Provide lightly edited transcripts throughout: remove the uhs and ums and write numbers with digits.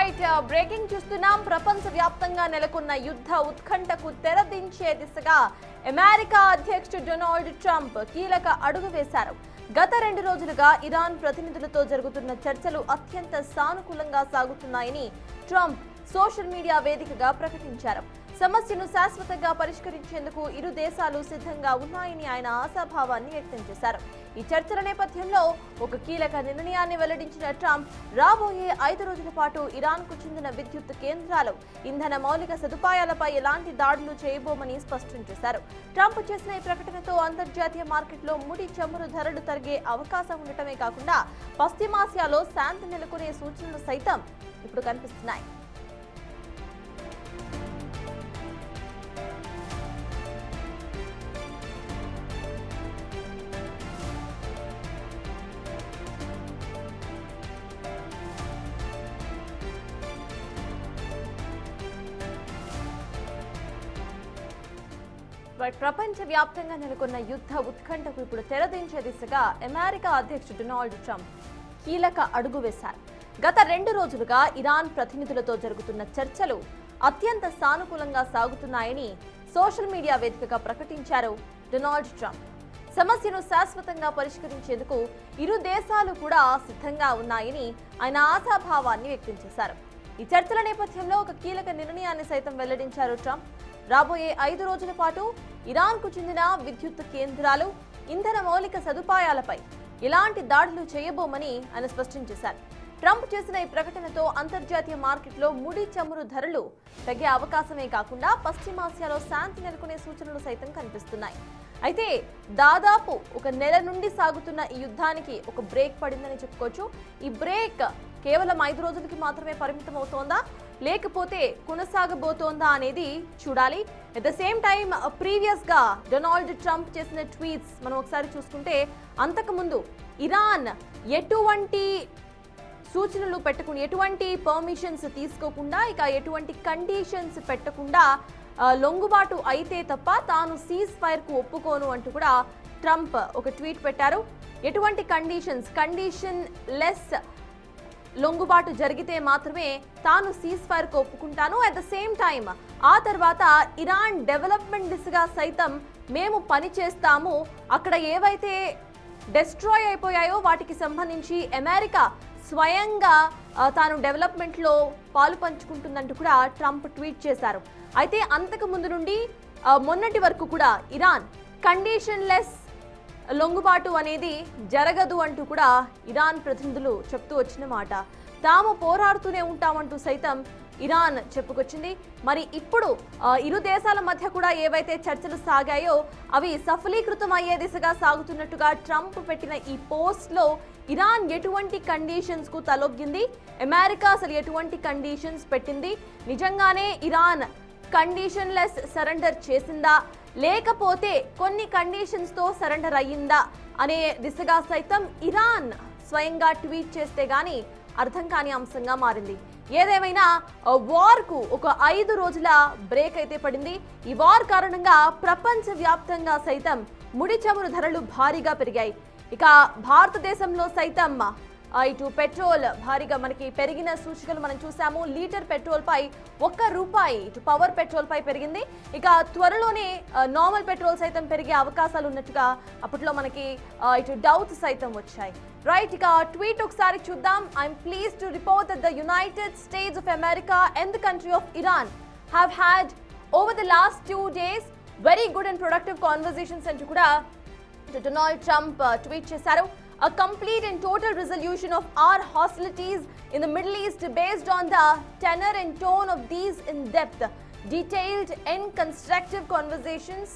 Right breaking చూస్తున్నాం. ప్రపంచవ్యాప్తంగా నెలకొన్న యుద్ధ ఉత్కంఠకు తెరదించే దిశగా అమెరికా అధ్యక్షుడు డొనాల్డ్ ట్రంప్ కీలక అడుగు వేశారు. గత 2 రోజులుగా ఇరాన్ ప్రతినిధులతో జరుగుతున్న చర్చలు అత్యంత సానుకూలంగా సాగుతున్నాయని ట్రంప్ సోషల్ మీడియా వేదికగా ప్రకటించారు. సమస్యను శాశ్వతంగా పరిష్కరించేందుకు ఇరు దేశాలు సిద్ధంగా ఉన్నాయని ఆయన ఆశాభావాన్ని వ్యక్తం చేశారు. ఈ చర్చల నేపథ్యంలో ఒక కీలక నిర్ణయాన్ని వెల్లడించిన ట్రంప్ రాబోయే 5 రోజుల పాటు ఇరాన్కు చెందిన విద్యుత్ కేంద్రాలు, ఇంధన మౌలిక సదుపాయాలపై ఎలాంటి దాడులు చేయబోమని స్పష్టం చేశారు. ట్రంప్ చేసిన ఈ ప్రకటనతో అంతర్జాతీయ మార్కెట్లో ముడి చమురు ధరలు తరిగే అవకాశం ఉండటమే కాకుండా పశ్చిమాసియాలో శాంతి నెలకొనే సూచనలు సైతం ఇప్పుడు కనిపిస్తున్నాయి. ప్రపంచవ్యాప్తంగా నెలకొన్న యుద్ధ ఉత్కంఠకు ఇప్పుడు తెరదించే దిశగా అమెరికా అధ్యక్షుడు డొనాల్డ్ ట్రంప్ కీలక అడుగు వేశారు. గత 2 రోజులుగా ఇరాన్ ప్రతినిధులతో జరుగుతున్న చర్చలు అత్యంత సానుకూలంగా సాగుతున్నాయని సోషల్ మీడియా వేదికగా ప్రకటించారు డొనాల్డ్ ట్రంప్. సమస్యను శాశ్వతంగా పరిష్కరించేందుకు ఇరు దేశాలు కూడా సిద్ధంగా ఉన్నాయని ఆయన ఆశాభావాన్ని వ్యక్తం చేశారు. ఈ చర్చల నేపథ్యంలో ఒక కీలక నిర్ణయాన్ని సైతం వెల్లడించారు ట్రంప్. రాబోయే 5 రోజుల పాటు ఇరాన్కు చెందిన విద్యుత్ కేంద్రాలు, ఇంధన మౌలిక సదుపాయాలపై ఎలాంటి దాడులు చేయబోమని ఆయన స్పష్టం చేశారు. ట్రంప్ చేసిన ఈ ప్రకటనతో అంతర్జాతీయ మార్కెట్లో ముడి చమురు ధరలు తగ్గే అవకాశమే కాకుండా పశ్చిమాసియాలో శాంతి నెలకొనే సూచనలు సైతం కనిపిస్తున్నాయి. అయితే దాదాపు ఒక నెల నుండి సాగుతున్న ఈ యుద్ధానికి ఒక బ్రేక్ పడిందని చెప్పుకోవచ్చు. ఈ బ్రేక్ కేవలం 5 రోజులకి మాత్రమే పరిమితం అవుతోందా, లేకపోతే కొనసాగబోతోందా అనేది చూడాలి. At the same time previous గా డొనాల్డ్ ట్రంప్ చేసిన ట్వీట్స్ మనం ఒకసారి చూసుకుంటే, అంతకుముందు ఇరాన్ ఎటువంటి సూచనలు పెట్టకుండా, ఎటువంటి పర్మిషన్స్ తీసుకోకుండా, ఇక ఎటువంటి కండిషన్స్ పెట్టకుండా లొంగుబాటు అయితే తప్ప తాను సీజ్ ఫైర్ కు ఒప్పుకోను అంటూ కూడా ట్రంప్ ఒక ట్వీట్ పెట్టారు. ఎటువంటి కండిషన్ లెస్ లొంగుబాటు జరిగితే మాత్రమే తాను సీజ్ ఫైర్ కు ఒప్పుకుంటాను. అట్ ద సేమ్ టైం ఆ తర్వాత ఇరాన్ డెవలప్మెంట్ దిశగా సైతం మేము పని చేస్తాము, అక్కడ ఏవైతే డెస్ట్రాయ్ అయిపోయాయో వాటికి సంబంధించి అమెరికా స్వయంగా తాను డెవలప్మెంట్లో పాలు పంచుకుంటుందంటూ కూడా ట్రంప్ ట్వీట్ చేశారు. అయితే అంతకు ముందు నుండి మొన్నటి వరకు కూడా ఇరాన్ కండిషన్ లెస్ లొంగుబాటు అనేది జరగదు అంటూ కూడా ఇరాన్ ప్రతినిధులు చెప్తూ వచ్చిన మాట. తాము పోరాడుతూనే ఉంటామంటూ సైతం ఇరాన్ చెప్పుకొచ్చింది. మరి ఇప్పుడు ఇరు దేశాల మధ్య కూడా ఏవైతే చర్చలు సాగాయో అవి సఫలీకృతం అయ్యే దిశగా సాగుతున్నట్టుగా ట్రంప్ పెట్టిన ఈ పోస్ట్లో ఇరాన్ ఎటువంటి కండిషన్స్ కు తలొగ్గింది, అమెరికా అసలు ఎటువంటి కండిషన్స్ పెట్టింది, నిజంగానే ఇరాన్ కండిషన్ లెస్ సరెండర్ చేసిందా, లేకపోతే కొన్ని కండిషన్స్ తో సరెండర్ అయ్యిందా అనే దిశగా సైతం ఇరాన్ స్వయంగా ట్వీట్ చేస్తే గానీ అర్థం కాని అంశంగా మారింది. ఏదేమైనా వార్ కు ఒక 5 రోజుల బ్రేక్ అయితే పడింది. ఈ వార్ కారణంగా ప్రపంచవ్యాప్తంగా సైతం ముడి చమురు ధరలు భారీగా పెరిగాయి. ఇక భారతదేశంలో సైతం ఇటు పెట్రోల్ భారీగా మనకి పెరిగిన సూచికలు మనం చూసాము. లీటర్ పెట్రోల్ పై ₹1 ఇటు పవర్ పెట్రోల్ పై పెరిగింది. ఇక త్వరలోనే నార్మల్ పెట్రోల్ సైతం పెరిగే అవకాశాలు ఉన్నట్టుగా అప్పట్లో మనకి ఇటు డౌట్స్ సైతం వచ్చాయి. రైట్, ఇక ట్వీట్ ఒకసారి చూద్దాం. I'm pleased to report that the United states of America and the country of Iran have had over the last 2 days very good and productive conversations అంటూ కూడా డొనాల్డ్ ట్రంప్ ట్వీట్ చేశారు. A complete and total resolution of our hostilities in the Middle East based on the tenor and tone of these in-depth, detailed and constructive conversations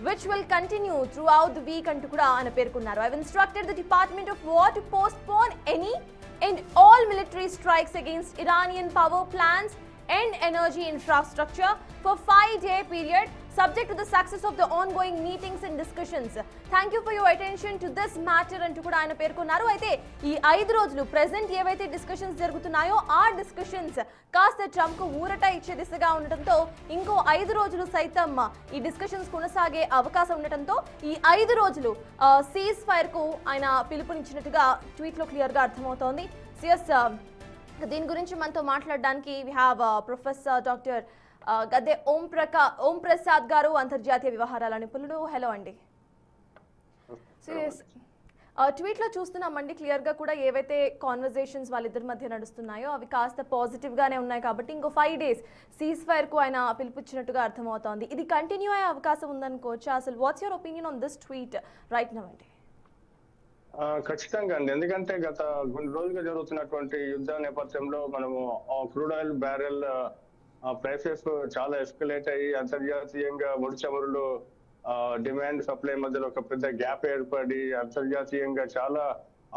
which will continue throughout the week antu kuda ana perkunnaru. I have instructed the Department of War to postpone any and all military strikes against Iranian power plants and energy infrastructure for 5-day period subject to the success of the ongoing meetings and discussions. Thank you for your attention to this matter అంటూ కూడా ఆయన పేర్కొన్నారు. అయితే ఈ 5 రోజులు present ఏవైతే discussions జరుగుతున్నాయో ఆ డిస్కషన్స్ కాస్త ట్రంప్ కు ఊరట ఇచ్చే దిశగా ఉండటంతో ఇంకో 5 రోజులు సైతం ఈ డిస్కషన్స్ కొనసాగే అవకాశం ఉండటంతో ఈ 5 రోజులు సీజ్ ఫైర్ కు ఆయన పిలుపునిచ్చినట్టుగా ట్వీట్ లో క్లియర్ గా అర్థమవుతోంది. సిఎస్ దీని గురించి మనతో మాట్లాడడానికి వి హ్యావ్ ప్రొఫెసర్ డాక్టర్ గద్దె ఓం ప్రసాద్ గారు, అంతర్జాతీయ వ్యవహారాల నిపుణులు. హలో అండి. ట్వీట్లో చూస్తున్నామండి, క్లియర్గా కూడా ఏవైతే కాన్వర్జేషన్స్ వాళ్ళిద్దరి మధ్య నడుస్తున్నాయో అవి కాస్త పాజిటివ్గానే ఉన్నాయి. కాబట్టి ఇంకో 5 days సీజ్ ఫైర్కు ఆయన పిలిపించినట్టుగా అర్థమవుతోంది. ఇది కంటిన్యూ అయ్యే అవకాశం ఉందనుకోవచ్చు. అసలు what's your opinion on this tweet right now అండి? ఖచ్చితంగా అండి. ఎందుకంటే గత కొన్ని రోజులుగా జరుగుతున్నటువంటి యుద్ధ నేపథ్యంలో మనము క్రూడ్ ఆయిల్ బ్యారెల్ ప్రైసెస్ చాలా ఎస్కలేట్ అయ్యి అంతర్జాతీయంగా ముడి చమురులు డిమాండ్ సప్లై మధ్యలో ఒక పెద్ద గ్యాప్ ఏర్పడి అంతర్జాతీయంగా చాలా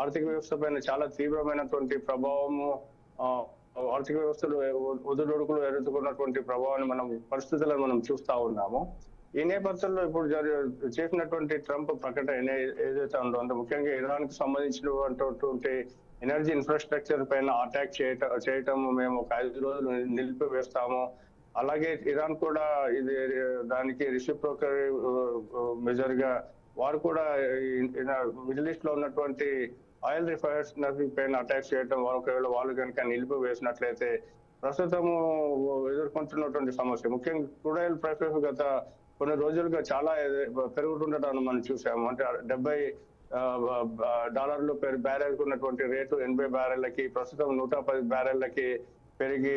ఆర్థిక వ్యవస్థ పైన చాలా తీవ్రమైనటువంటి ప్రభావము, ఆర్థిక వ్యవస్థలు ఒదుడొడుకులు ఎదుర్కొన్నటువంటి ప్రభావాన్ని పరిస్థితులను మనం చూస్తా ఉన్నాము. ఈ నేపథ్యంలో ఇప్పుడు చేసినటువంటి ట్రంప్ ప్రకటన ఏదైతే ఉందో అంటే ముఖ్యంగా ఇరాన్ కు సంబంధించినటువంటి ఎనర్జీ ఇన్ఫ్రాస్ట్రక్చర్ పైన అటాక్ చేయటం మేము ఒక 5 రోజులు నిలిపివేస్తాము. అలాగే ఇరాన్ కూడా ఇది దానికి రిసిప్రోకల్ మెజర్ గా వారు కూడా మిడిల్ ఈస్ట్ లో ఉన్నటువంటి ఆయిల్ రిఫైనరీ పైన అటాక్ చేయడం, ఒకవేళ వాళ్ళు కనుక నిలిపివేసినట్లయితే ప్రస్తుతము ఎదుర్కొంటున్నటువంటి సమస్య ముఖ్యంగా క్రూడ్ ఆయిల్ ప్రైసెస్ గత కొన్ని రోజులుగా చాలా పెరుగుతుండటాన్ని మనం చూసాము. అంటే $70 per బ్యారెల్ ఉన్నటువంటి రేటు 80 బ్యారెళ్లకి ప్రస్తుతం 110 బ్యారెళ్లకి పెరిగి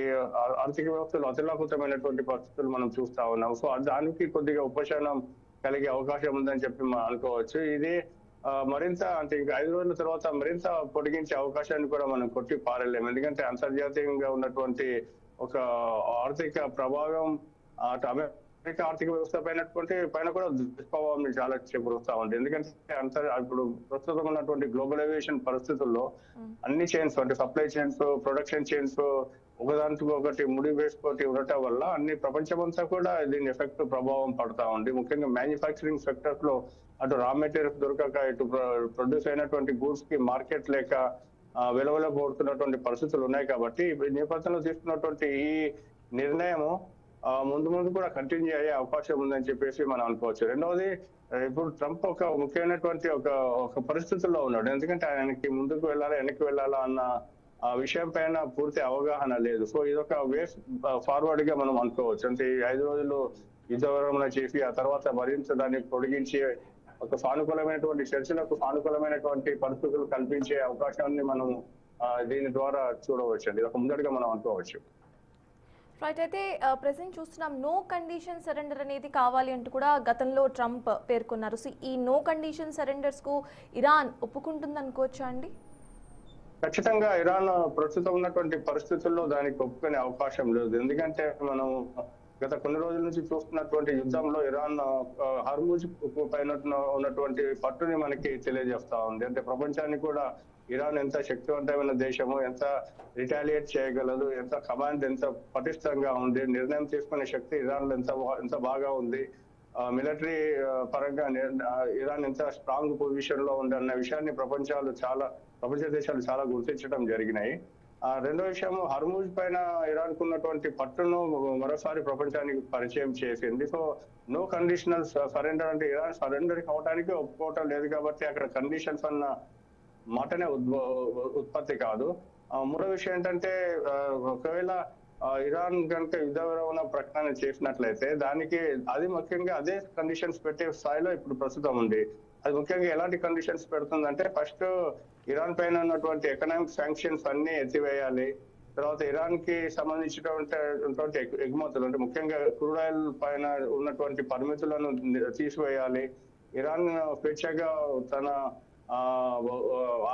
ఆర్థిక వ్యవస్థలు అతిలాకుతమైనటువంటి పరిస్థితులు మనం చూస్తా ఉన్నాం. సో దానికి కొద్దిగా ఉపశమనం కలిగే అవకాశం ఉందని చెప్పి మనం అనుకోవచ్చు. ఇది మరింత అంటే ఇంకా 5 రోజుల తర్వాత మరింత పొడిగించే అవకాశాన్ని కూడా మనం కొట్టి పారలేము. ఎందుకంటే అంతర్జాతీయంగా ఉన్నటువంటి ఒక ఆర్థిక ప్రభావం అమెరికా ఆర్థిక వ్యవస్థ పైన కూడా దుష్ప్రభావం చాలా చేకూరుస్తా ఉంది. ఎందుకంటే ఇప్పుడు ప్రస్తుతం ఉన్నటువంటి గ్లోబలైజేషన్ పరిస్థితుల్లో అన్ని చైన్స్ అంటే సప్లై చైన్స్, ప్రొడక్షన్ చైన్స్ ఒకదానికి ఒకటి ముడి వేసుకొని ఉండటం వల్ల అన్ని ప్రపంచమంతా కూడా దీని ఎఫెక్ట్ ప్రభావం పడతా ఉంది. ముఖ్యంగా మ్యానుఫ్యాక్చరింగ్ సెక్టర్స్ లో అటు రా మెటీరియల్స్ దొరకక, ఇటు ప్రొడ్యూస్ అయినటువంటి గూడ్స్ కి మార్కెట్ లేక వెలవెలబోతున్నటువంటి పరిస్థితులు ఉన్నాయి. కాబట్టి ఈ నేపథ్యంలో తీసుకున్నటువంటి ఈ నిర్ణయము ముందు కూడా కంటిన్యూ అయ్యే అవకాశం ఉందని చెప్పేసి మనం అనుకోవచ్చు. రెండవది, ఇప్పుడు ట్రంప్ ఒక ముఖ్యమైనటువంటి ఒక పరిస్థితుల్లో ఉన్నాడు. ఎందుకంటే ఆయనకి ముందుకు వెళ్ళాలా వెనక్కి వెళ్ళాలా అన్న ఆ విషయం పైన పూర్తి అవగాహన లేదు. సో ఇదొక వే ఫార్వర్డ్ గా మనం అనుకోవచ్చు. అంటే ఈ 5 రోజులు యుద్ధ విరమణ చేసి ఆ తర్వాత మరింత దాన్ని పొడిగించి ఒక సానుకూలమైనటువంటి చర్చలకు సానుకూలమైనటువంటి పరిస్థితులు కల్పించే అవకాశాన్ని మనం దీని ద్వారా చూడవచ్చు అండి. ఒక ముందడిగా మనం అనుకోవచ్చు. రైట్. అయితే ప్రెసెంట్ చూస్తున్నాం నో కండిషన్ సరెండర్ అనేది కావాలి అంటూ కూడా గతంలో ట్రంప్ పేర్కొన్నారు. సో ఈ నో కండిషన్ సరెండర్స్ కు ఇరాన్ ఒప్పుకుంటుంది అనుకోవచ్చా అండి? ఖచ్చితంగా ఇరాన్ ప్రస్తుతం ఉన్నటువంటి పరిస్థితుల్లో దానికి ఒప్పుకునే అవకాశం లేదు. ఎందుకంటే మనం గత కొన్ని రోజుల నుంచి చూస్తున్నటువంటి యుద్ధంలో ఇరాన్ హర్ముజ్ పైన ఉన్నటువంటి పట్టుని మనకి తెలియజేస్తా ఉంది. అంటే ప్రపంచానికి కూడా ఇరాన్ ఎంత శక్తివంతమైన దేశము, ఎంత రిటాలియేట్ చేయగలదు, ఎంత కమాండ్ ఎంత పటిష్టంగా ఉంది, నిర్ణయం తీసుకునే శక్తి ఇరాన్ లో ఎంత బాగా ఉంది, మిలిటరీ పరంగా ఇరాన్ ఎంత స్ట్రాంగ్ పొజిషన్ లో ఉంది అన్న విషయాన్ని ప్రపంచ దేశాలు చాలా గుర్తించడం జరిగినాయి. రెండో విషయం, హర్ముజ్ పైన ఇరాన్ కున్నటువంటి పట్టును మరోసారి ప్రపంచానికి పరిచయం చేసింది. సో నో కండిషనల్ సరెండర్ అంటే ఇరాన్ సరెండర్ కావడానికి ఒప్పుకోవటం లేదు కాబట్టి అక్కడ కండిషన్స్ అన్న మాటనే ఉత్పత్తి కాదు. మూడో విషయం ఏంటంటే, ఒకవేళ ఇరాన్ కనుక యుద్ధ విరమణ ప్రకటన చేసినట్లయితే దానికి అది ముఖ్యంగా అదే కండిషన్స్ పెట్టే స్థాయిలో ఇప్పుడు ప్రస్తుతం ఉంది. అది ముఖ్యంగా ఎలాంటి కండిషన్స్ పెడుతుందంటే, ఫస్ట్ ఇరాన్ పైన ఉన్నటువంటి ఎకనామిక్ శాంక్షన్స్ అన్ని ఎత్తివేయాలి. తర్వాత ఇరాన్ కి సంబంధించినటువంటి ఎగుమతులు అంటే ముఖ్యంగా క్రూడ్ ఆయిల్ పైన ఉన్నటువంటి పరిమితులను తీసివేయాలి. ఇరాన్ స్వేచ్ఛగా తన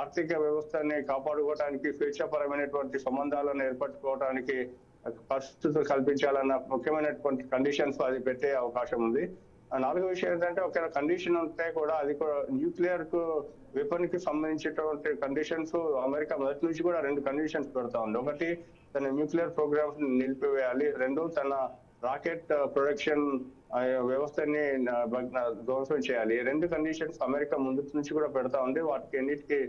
ఆర్థిక వ్యవస్థని కాపాడుకోవడానికి, స్వేచ్ఛాపరమైనటువంటి సంబంధాలను ఏర్పరచుకోవడానికి పరిస్థితులు కల్పించాలన్న ముఖ్యమైనటువంటి కండిషన్స్ అది పెట్టే అవకాశం ఉంది. నాలుగో విషయం ఏంటంటే, ఒక కండిషన్ ఉంటే కూడా అది కూడా న్యూక్లియర్ వెపన్ కి సంబంధించినటువంటి కండిషన్స్ అమెరికా మొదటి నుంచి కూడా 2 కండిషన్స్ పెడతా ఉంది. ఒకటి, తన న్యూక్లియర్ ప్రోగ్రామ్స్ నిలిపివేయాలి. 2, తన రాకెట్ ప్రొడక్షన్ వ్యవస్థని ధ్వంసం చేయాలి. ఈ 2 కండిషన్స్ అమెరికా ముందు నుంచి కూడా పెడతా ఉంది. వాటికి ఎన్నిటికి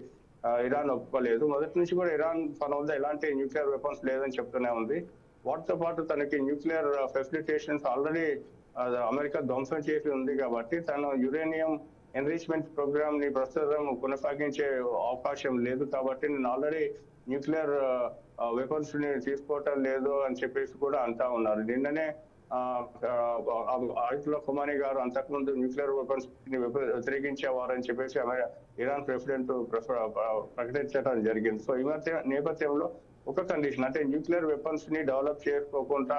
ఇరాన్ ఒప్పుకోలేదు. మొదటి నుంచి కూడా ఇరాన్ తన వద్ద ఎలాంటి న్యూక్లియర్ వెపన్స్ లేదని చెప్తూనే ఉంది. వాటితో పాటు తనకి న్యూక్లియర్ ఫెసిలిటేషన్స్ ఆల్రెడీ అమెరికా ధ్వంసం చేసి ఉంది కాబట్టి తను యురేనియం ఎన్రిచ్మెంట్ ప్రోగ్రామ్ ని ప్రస్తుతం కొనసాగించే అవకాశం లేదు కాబట్టి నేను ఆల్రెడీ న్యూక్లియర్ వెపన్స్ ని తీసుకోవటం లేదు అని చెప్పేసి కూడా అంటా ఉన్నారు. నిన్ననే ఆయుతుల్లా ఖొమానీ గారు అంతకుముందు న్యూక్లియర్ వెపన్స్ ని వ్యతిరేకించేవారు అని చెప్పేసి ఇరాన్ ప్రెసిడెంట్ ప్రకటించడం జరిగింది. సో ఈ నేపథ్యంలో ఒక కండిషన్ అంటే న్యూక్లియర్ వెపన్స్ ని డెవలప్ చేసుకోకుండా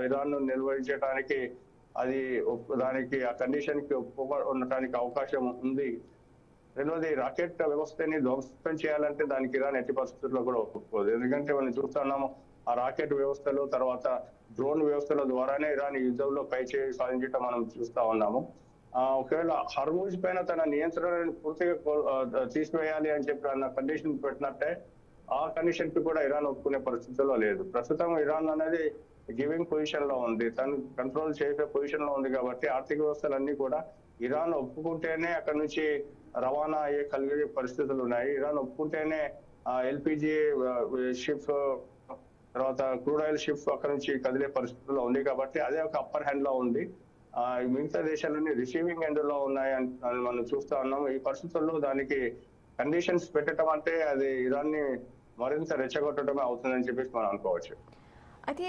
ఇరాన్ ను నిర్వహించడానికి అది దానికి ఆ కండిషన్ కి ఉండటానికి అవకాశం ఉంది. రెండోది రాకెట్ వ్యవస్థని ధ్వంసం చేయాలంటే దానికి ఇరాన్ ఎట్టి పరిస్థితుల్లో కూడా ఒప్పుకోదు. ఎందుకంటే మనం చూస్తున్నాము ఆ రాకెట్ వ్యవస్థలు తర్వాత డ్రోన్ వ్యవస్థల ద్వారానే ఇరాన్ యుద్ధంలో పైచేయి సాధించడం మనం చూస్తా ఉన్నాము. ఒకవేళ హర్మూజ్ పైన తన నియంత్రణను పూర్తిగా తీసివేయాలి అని చెప్పి అన్న కండిషన్ పెట్టినట్టే ఆ కండిషన్ కి కూడా ఇరాన్ ఒప్పుకునే పరిస్థితుల్లో లేదు. ప్రస్తుతం ఇరాన్ అనేది గివింగ్ పొజిషన్ లో ఉంది, తను కంట్రోల్ చేసే పొజిషన్ లో ఉంది కాబట్టి ఆర్థిక వ్యవస్థలన్నీ కూడా ఇరాన్ ఒప్పుకుంటేనే అక్కడ నుంచి రవాణా అయ్యే కలిగే పరిస్థితులు ఉన్నాయి. ఇరాన్ ఒప్పుకుంటేనే ఎల్పిజి షిప్ తర్వాత క్రూడ్ ఆయిల్ షిప్ అక్కడ నుంచి కదిలే పరిస్థితుల్లో ఉంది కాబట్టి అదే ఒక అప్పర్ హ్యాండ్ లో ఉంది. మిగతా దేశాలన్నీ రిసీవింగ్ ఎండ్ లో ఉన్నాయని మనం చూస్తా ఉన్నాం. ఈ పరిస్థితుల్లో దానికి కండిషన్స్ పెట్టడం అంటే అది ఇరాన్ ని మరింత రెచ్చగొట్టడమే అవుతుందని చెప్పేసి మనం అనుకోవచ్చు. అయితే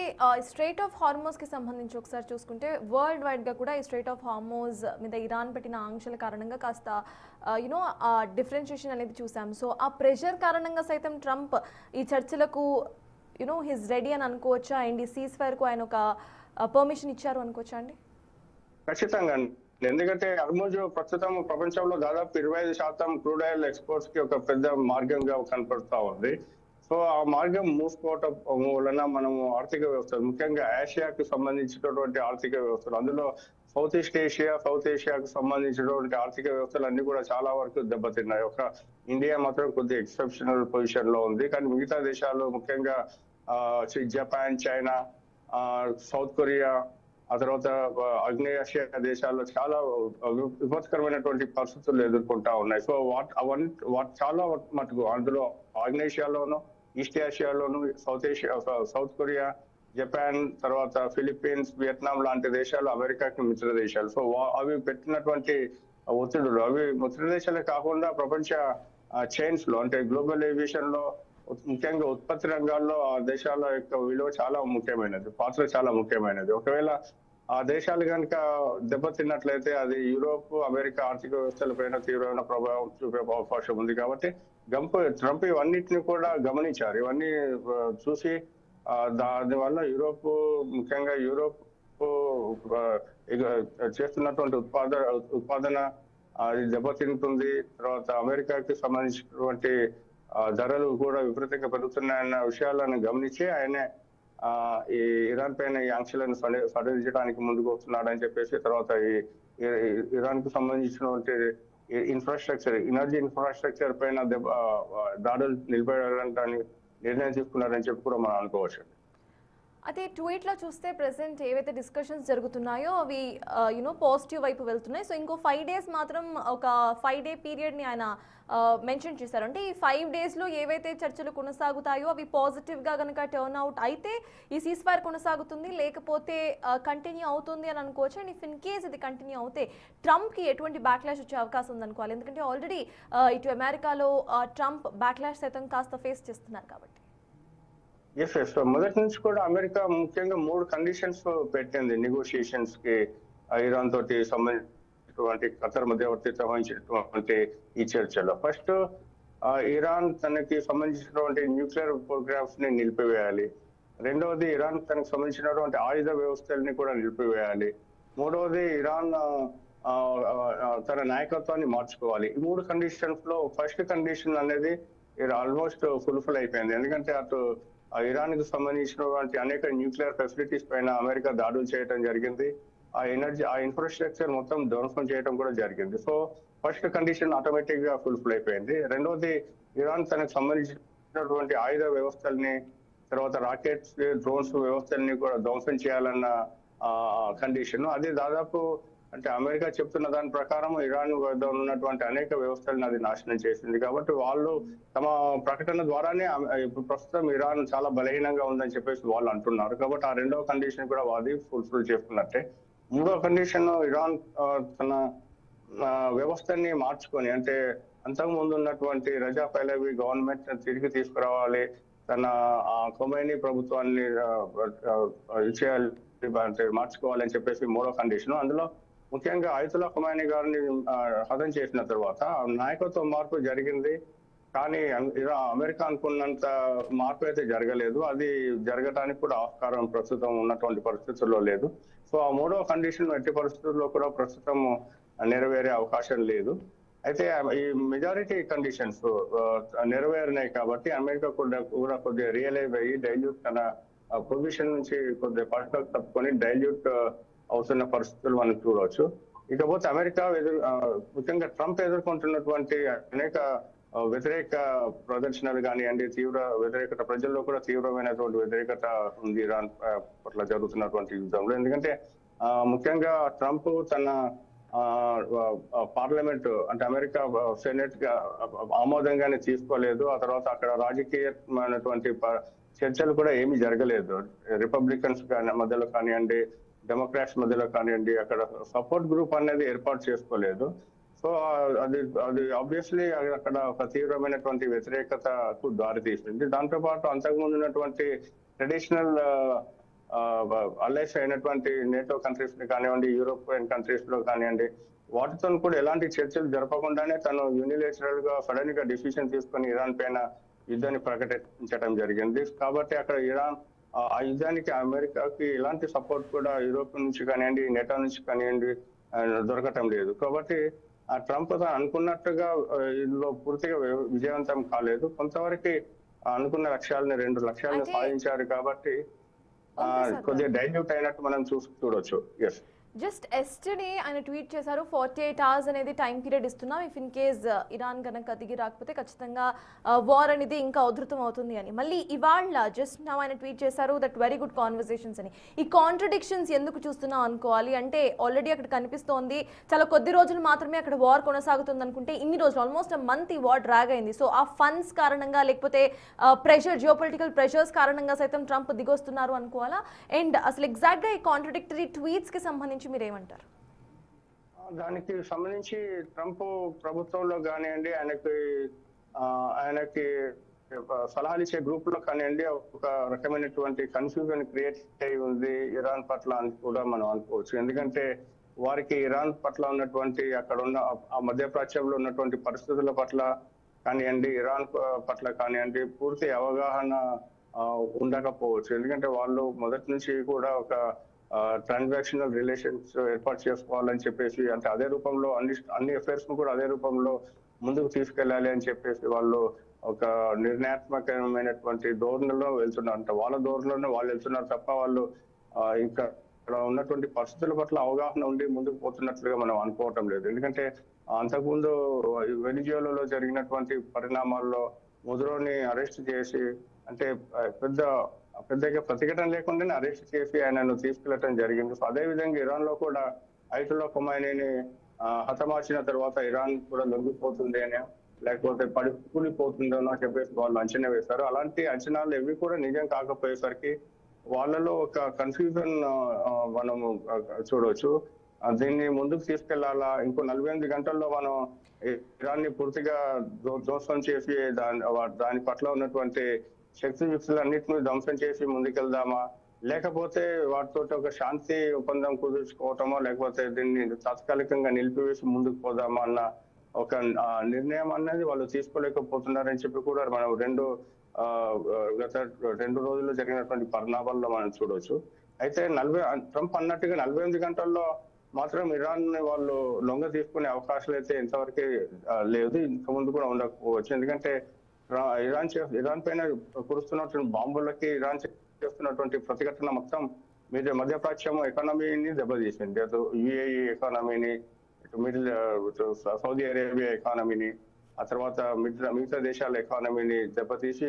స్ట్రైట్ ఆఫ్ హార్మోజ్కి సంబంధించి ఒకసారి చూసుకుంటే వరల్డ్ వైడ్గా కూడా ఈ స్ట్రైట్ ఆఫ్ హార్మోజ్ మీద ఇరాన్ పెట్టిన ఆంక్షల కారణంగా కాస్త డిఫరెన్షియేషన్ అనేది చూసాం. సో ఆ ప్రెషర్ కారణంగా సైతం ట్రంప్ ఈ చర్చలకు హిస్ రెడీ అని అనుకోవచ్చా? అండ్ ఈ సీజ్ ఫైర్కు ఆయన ఒక పర్మిషన్ ఇచ్చారు అనుకోవచ్చా అండి? ఖచ్చితంగా, ఎందుకంటే హర్మూజ్ ప్రస్తుతం ప్రపంచంలో దాదాపు 25% క్రూడ్ ఆయిల్ ఎక్స్పోర్ట్స్ కి ఒక పెద్ద మార్గంగా కనపడుతూ ఉంది. సో ఆ మార్గం మూసుకోవటం వలన మనము ఆర్థిక వ్యవస్థలు ముఖ్యంగా ఆసియాకు సంబంధించినటువంటి ఆర్థిక వ్యవస్థలు, అందులో సౌత్ ఏషియాకు సంబంధించినటువంటి ఆర్థిక వ్యవస్థలు అన్ని కూడా చాలా వరకు దెబ్బతిన్నాయి. ఒక ఇండియా మాత్రం కొద్దిగా ఎక్సెప్షనల్ పొజిషన్ లో ఉంది. కానీ మిగతా దేశాలు ముఖ్యంగా జపాన్, చైనా, సౌత్ కొరియా, ఆ తర్వాత ఆగ్నేయాసియా దేశాల్లో చాలా విపత్కరమైనటువంటి పరిస్థితులు ఎదుర్కొంటా ఉన్నాయి. సో చాలా మటుకు అందులో ఆగ్నేయాసియాలోను, ఈస్ట్ ఏషియాలోను, సౌత్ కొరియా, జపాన్, తర్వాత ఫిలిప్పీన్స్, వియత్నాం లాంటి దేశాలు అమెరికాకి మిత్ర దేశాలు. సో అవి పెట్టినటువంటి ఒత్తిడులు అవి మిత్ర దేశాలే కాకుండా ప్రపంచ చైన్స్ లో అంటే గ్లోబల్ ఏవియేషన్ లో ముఖ్యంగా ఉత్పత్తి రంగాల్లో ఆ దేశాల యొక్క విలువ చాలా ముఖ్యమైనది, పాత్ర చాలా ముఖ్యమైనది. ఒకవేళ ఆ దేశాలు కనుక దెబ్బతిన్నట్లయితే అది యూరోప్, అమెరికా ఆర్థిక వ్యవస్థల పైన తీవ్రమైన ప్రభావం చూపే అవకాశం ఉంది. కాబట్టి ట్రంప్ ఇవన్నిటిని కూడా గమనించారు. ఇవన్నీ చూసి దానివల్ల ముఖ్యంగా యూరోప్ చేస్తున్నటువంటి ఉత్పాదన అది దెబ్బతింటుంది. తర్వాత అమెరికాకి సంబంధించినటువంటి ధరలు కూడా విపరీతంగా పెరుగుతున్నాయన్న విషయాలను గమనించి ఆయనే ఈ ఇరాన్ పైన ఈ ఆంక్షలను సడలించడానికి ముందుకు వస్తున్నాడని చెప్పేసి, తర్వాత ఈ ఇరాన్ కు సంబంధించినటువంటి ఎనర్జీ ఇన్ఫ్రాస్ట్రక్చర్ పైన దాడులు నిలిపేయాలని నిర్ణయం తీసుకున్నారని చెప్పి కూడా మనం అనుకోవచ్చు. అదే ట్వీట్లో చూస్తే ప్రెసెంట్ ఏవైతే డిస్కషన్స్ జరుగుతున్నాయో అవి పాజిటివ్ వైపు వెళ్తున్నాయి. సో ఇంకో 5 days మాత్రం ఒక 5 day పీరియడ్ని ఆయన మెన్షన్ చేశారు. అంటే ఈ 5 daysలో ఏవైతే చర్చలు కొనసాగుతాయో అవి పాజిటివ్గా కనుక టర్న్ అవుట్ అయితే ఈ సీజ్ ఫైర్ కొనసాగుతుంది, లేకపోతే కంటిన్యూ అవుతుంది అని అనుకోవచ్చు. అండ్ ఇఫ్ ఇన్ కేస్ ఇది కంటిన్యూ అవుతే ట్రంప్కి ఎటువంటి బ్యాక్లాష్ వచ్చే అవకాశం ఉందనుకోవాలి. ఎందుకంటే ఆల్రెడీ ఇటు అమెరికాలో ట్రంప్ బ్యాక్లాష్ సైతం కాస్త ఫేస్ చేస్తున్నారు కాబట్టి. ఎస్ మొదటి నుంచి కూడా అమెరికా ముఖ్యంగా 3 కండిషన్స్ పెట్టింది నెగోషియేషన్స్ కి ఇరాన్ తోటి సంబంధించినటువంటి ఖతర్ మధ్యవర్తిత్వం వహించినటువంటి ఈ చర్చలో. ఫస్ట్ ఇరాన్ తనకి సంబంధించినటువంటి న్యూక్లియర్ ప్రోగ్రామ్స్ ని నిలిపివేయాలి. రెండవది ఇరాన్ తనకు సంబంధించినటువంటి ఆయుధ వ్యవస్థల్ని కూడా నిలిపివేయాలి. మూడవది ఇరాన్ తన నాయకత్వాన్ని మార్చుకోవాలి. ఈ 3 కండిషన్స్ లో ఫస్ట్ కండిషన్ అనేది ఆల్మోస్ట్ ఫుల్ఫిల్ అయిపోయింది. ఎందుకంటే అటు ఇరాన్ కు సంబంధించినటువంటి అనేక న్యూక్లియర్ ఫెసిలిటీస్ పైన అమెరికా దాడులు చేయడం జరిగింది. ఆ ఇన్ఫ్రాస్ట్రక్చర్ మొత్తం ధ్వంసం చేయడం కూడా జరిగింది. సో ఫస్ట్ కండిషన్ ఆటోమేటిక్ గా ఫుల్ఫిల్ అయిపోయింది. రెండవది ఇరాన్ తనకు సంబంధించినటువంటి ఆయుధ వ్యవస్థల్ని, తర్వాత రాకెట్స్, డ్రోన్స్ వ్యవస్థల్ని కూడా ధ్వంసం చేయాలన్న కండిషన్. అది దాదాపు అంటే అమెరికా చెప్తున్న దాని ప్రకారం ఇరాన్ వద్ద ఉన్నటువంటి అనేక వ్యవస్థలను అది నాశనం చేసింది. కాబట్టి వాళ్ళు తమ ప్రకటన ద్వారానే ప్రస్తుతం ఇరాన్ చాలా బలహీనంగా ఉందని చెప్పేసి వాళ్ళు అంటున్నారు. కాబట్టి ఆ రెండవ కండిషన్ కూడా అది ఫుల్ఫిల్ చేసుకున్నట్టే. మూడో కండిషన్ ఇరాన్ తన వ్యవస్థని మార్చుకొని, అంటే అంతకుముందు ఉన్నటువంటి రజా పహ్లవి గవర్నమెంట్ తిరిగి తీసుకురావాలి, తన ఖొమైనీ ప్రభుత్వాన్ని ఇచ్చేయాలి, అంటే మార్చుకోవాలని చెప్పేసి మూడో కండిషన్. అందులో ముఖ్యంగా అయతుల్లా ఖొమైనీ గారిని హతం చేసిన తర్వాత నాయకత్వ మార్పు జరిగింది. కానీ అమెరికా అనుకున్నంత మార్పు అయితే జరగలేదు. అది జరగడానికి కూడా ఆస్కారం ప్రస్తుతం ఉన్నటువంటి పరిస్థితుల్లో లేదు. సో ఆ మూడవ కండిషన్ ఎట్టి పరిస్థితుల్లో కూడా ప్రస్తుతం నెరవేరే అవకాశం లేదు. అయితే ఈ మెజారిటీ కండిషన్స్ నెరవేరినాయి కాబట్టి అమెరికా కూడా కొద్దిగా రియలైజ్ అయ్యి డైల్యూట్ తన పొజిషన్ నుంచి కొద్దిగా పక్కకు తప్పుకొని డైల్యూట్ అవుతున్న పరిస్థితులు మనం చూడవచ్చు. ఇకపోతే అమెరికా ముఖ్యంగా ట్రంప్ ఎదుర్కొంటున్నటువంటి అనేక వ్యతిరేక ప్రదర్శనలు కానివ్వండి, తీవ్ర వ్యతిరేకత, ప్రజల్లో కూడా తీవ్రమైనటువంటి వ్యతిరేకత ఉంది ఇరాన్ పట్ల జరుగుతున్నటువంటి యుద్ధంలో. ఎందుకంటే ముఖ్యంగా ట్రంప్ తన పార్లమెంట్, అంటే అమెరికా సెనెట్ ఆమోదంగానే తీసుకోలేదు. ఆ తర్వాత అక్కడ రాజకీయమైనటువంటి చర్చలు కూడా ఏమీ జరగలేదు. రిపబ్లికన్స్ మధ్యలో కానివ్వండి, డెమోక్రాట్స్ మధ్యలో కానివ్వండి, అక్కడ సపోర్ట్ గ్రూప్ అనేది ఏర్పాటు చేసుకోలేదు. సో అది ఆబ్వియస్లీ అక్కడ ఒక తీవ్రమైనటువంటి వ్యతిరేకతకు దారితీసింది. దాంతో పాటు అంతకుముందు ఉన్నటువంటి ట్రెడిషనల్ అలైస్ అయినటువంటి నేటో కంట్రీస్ కానివ్వండి, యూరోపియన్ కంట్రీస్ లో కానివ్వండి, వాటితో కూడా ఎలాంటి చర్చలు జరపకుండానే తను యూనిలేటరల్ గా సడన్ గా డిసిషన్ తీసుకొని ఇరాన్ పైన యుద్ధాన్ని ప్రకటించడం జరిగింది. కాబట్టి అక్కడ ఇరాన్ ఆ యుద్ధానికి అమెరికాకి ఎలాంటి సపోర్ట్ కూడా యూరోప్ నుంచి కానివ్వండి, నెటో నుంచి కానివ్వండి దొరకటం లేదు. కాబట్టి ఆ ట్రంప్ అనుకున్నట్టుగా ఇందులో పూర్తిగా విజయవంతం కాలేదు. కొంతవరకు అనుకున్న లక్ష్యాలని 2 లక్ష్యాలను సాధించారు కాబట్టి కొద్దిగా డైల్యూట్ అయినట్టు మనం చూడొచ్చు. ఎస్, జస్ట్ ఎస్టర్డే ఆయన ట్వీట్ చేశారు 48 hours అనేది టైం పీరియడ్ ఇస్తున్నాం, ఇఫ్ ఇన్ కేస్ ఇరాన్ కనుక దిగి రాకపోతే ఖచ్చితంగా వార్ అనేది ఇంకా ఉధృతం అవుతుంది అని. మళ్ళీ ఇవాళ జస్ట్ నా ఆయన ట్వీట్ చేశారు దట్ వెరీ గుడ్ కాన్వర్సేషన్స్ అని. ఈ కాంట్రడిక్షన్స్ ఎందుకు చూస్తున్నాం అనుకోవాలి అంటే, ఆల్రెడీ అక్కడ కనిపిస్తోంది చాలా కొద్ది రోజులు మాత్రమే అక్కడ వార్ కొనసాగుతుంది అనుకుంటే, ఇన్ని రోజులు ఆల్మోస్ట్ మంత్ ఈ వార్ డ్రాగ్ అయింది. సో ఆ ఫండ్స్ కారణంగా లేకపోతే ప్రెషర్, జియోపొలిటికల్ ప్రెషర్స్ కారణంగా సైతం ట్రంప్ దిగొస్తున్నారు అనుకోవాలా? అండ్ అసలు ఎగ్జాక్ట్గా ఈ కాంట్రడిక్టరీ ట్వీట్స్కి సంబంధించి మీరేమంటారు? దానికి సంబంధించి ట్రంప్ ప్రభుత్వంలో కానివ్వండి, ఆయనకి సలహాలు ఇచ్చే గ్రూప్ లో కానివ్వండి, ఒక రకమైనటువంటి కన్ఫ్యూజన్ క్రియేట్ అయి ఉంది ఇరాన్ పట్ల అని కూడా మనం అనుకోవచ్చు. ఎందుకంటే వారికి ఇరాన్ పట్ల ఉన్నటువంటి అక్కడ ఉన్న ఆ మధ్యప్రాచ్యంలో ఉన్నటువంటి పరిస్థితుల పట్ల కానివ్వండి, ఇరాన్ పట్ల కానివ్వండి పూర్తి అవగాహన ఉండకపోవచ్చు. ఎందుకంటే వాళ్ళు మొదటి నుంచి కూడా ఒక ట్రాన్సాక్షనల్ రిలేషన్స్ ఏర్పాటు చేసుకోవాలని చెప్పేసి, అంటే అదే రూపంలో అన్ని అఫైర్స్ ను కూడా అదే రూపంలో ముందుకు తీసుకెళ్లాలి అని చెప్పేసి వాళ్ళు ఒక నిర్ణయాత్మకమైనటువంటి ధోరణిలో వెళ్తున్నారు. అంటే వాళ్ళ ధోరణిలోనే వాళ్ళు వెళ్తున్నారు తప్ప వాళ్ళు ఇంకా ఇక్కడ ఉన్నటువంటి పరిస్థితుల పట్ల అవగాహన ఉండి ముందుకు పోతున్నట్లుగా మనం అనుకోవటం లేదు. ఎందుకంటే అంతకుముందు వెనిజువేలాలో జరిగినటువంటి పరిణామాల్లో ముదురోని అరెస్ట్ చేసి, అంటే పెద్దగా ప్రతిఘటన లేకుండానే అరెస్ట్ చేసి ఆయనను తీసుకెళ్లటం జరిగింది. సో అదే విధంగా ఇరాన్ లో కూడా అయతుల్లా ఖొమైనీని హతమార్చిన తర్వాత ఇరాన్ కూడా లొంగిపోతుంది అని, లేకపోతే కూలిపోతుందనో చెప్పేసి వాళ్ళు అంచనా వేశారు. అలాంటి అంచనాలు ఎవి కూడా నిజం కాకపోయేసరికి వాళ్ళలో ఒక కన్ఫ్యూజన్ మనము చూడవచ్చు. దీన్ని ముందుకు తీసుకెళ్లాలా, ఇంకో 48 గంటల్లో మనం ఇరాన్ ని పూర్తిగా ధ్వంసం చేసి దాని పట్ల ఉన్నటువంటి శక్తియుక్తులన్నింటినీ ధ్వంసం చేసి ముందుకెళ్దామా, లేకపోతే వాటితో ఒక శాంతి ఒప్పందం కుదుర్చుకోవటమో, లేకపోతే దీన్ని తాత్కాలికంగా నిలిపివేసి ముందుకు పోదామా అన్న ఒక నిర్ణయం అనేది వాళ్ళు తీసుకోలేకపోతున్నారని చెప్పి కూడా మనం గత 2 రోజుల్లో జరిగినటువంటి పరిణామాల్లో మనం చూడవచ్చు. అయితే ట్రంప్ అన్నట్టుగా 48 గంటల్లో మాత్రం ఇరాన్ ని వాళ్ళు లొంగ తీసుకునే అవకాశాలు అయితే ఇంతవరకు లేదు, ఇంత ముందు కూడా ఉండకపోవచ్చు. ఎందుకంటే ఇరాన్ పైన కురుస్తున్నటువంటి బాంబులకి ఇరాన్ చేస్తున్నటువంటి ప్రతిఘటన మొత్తం మధ్యప్రాచ్యం ఎకానమీని దెబ్బతీసింది. అటు యుఏఈ ఎకానమీని, సౌదీ అరేబియా ఎకానమీని, ఆ తర్వాత మిగతా దేశాల ఎకానమీని దెబ్బతీసి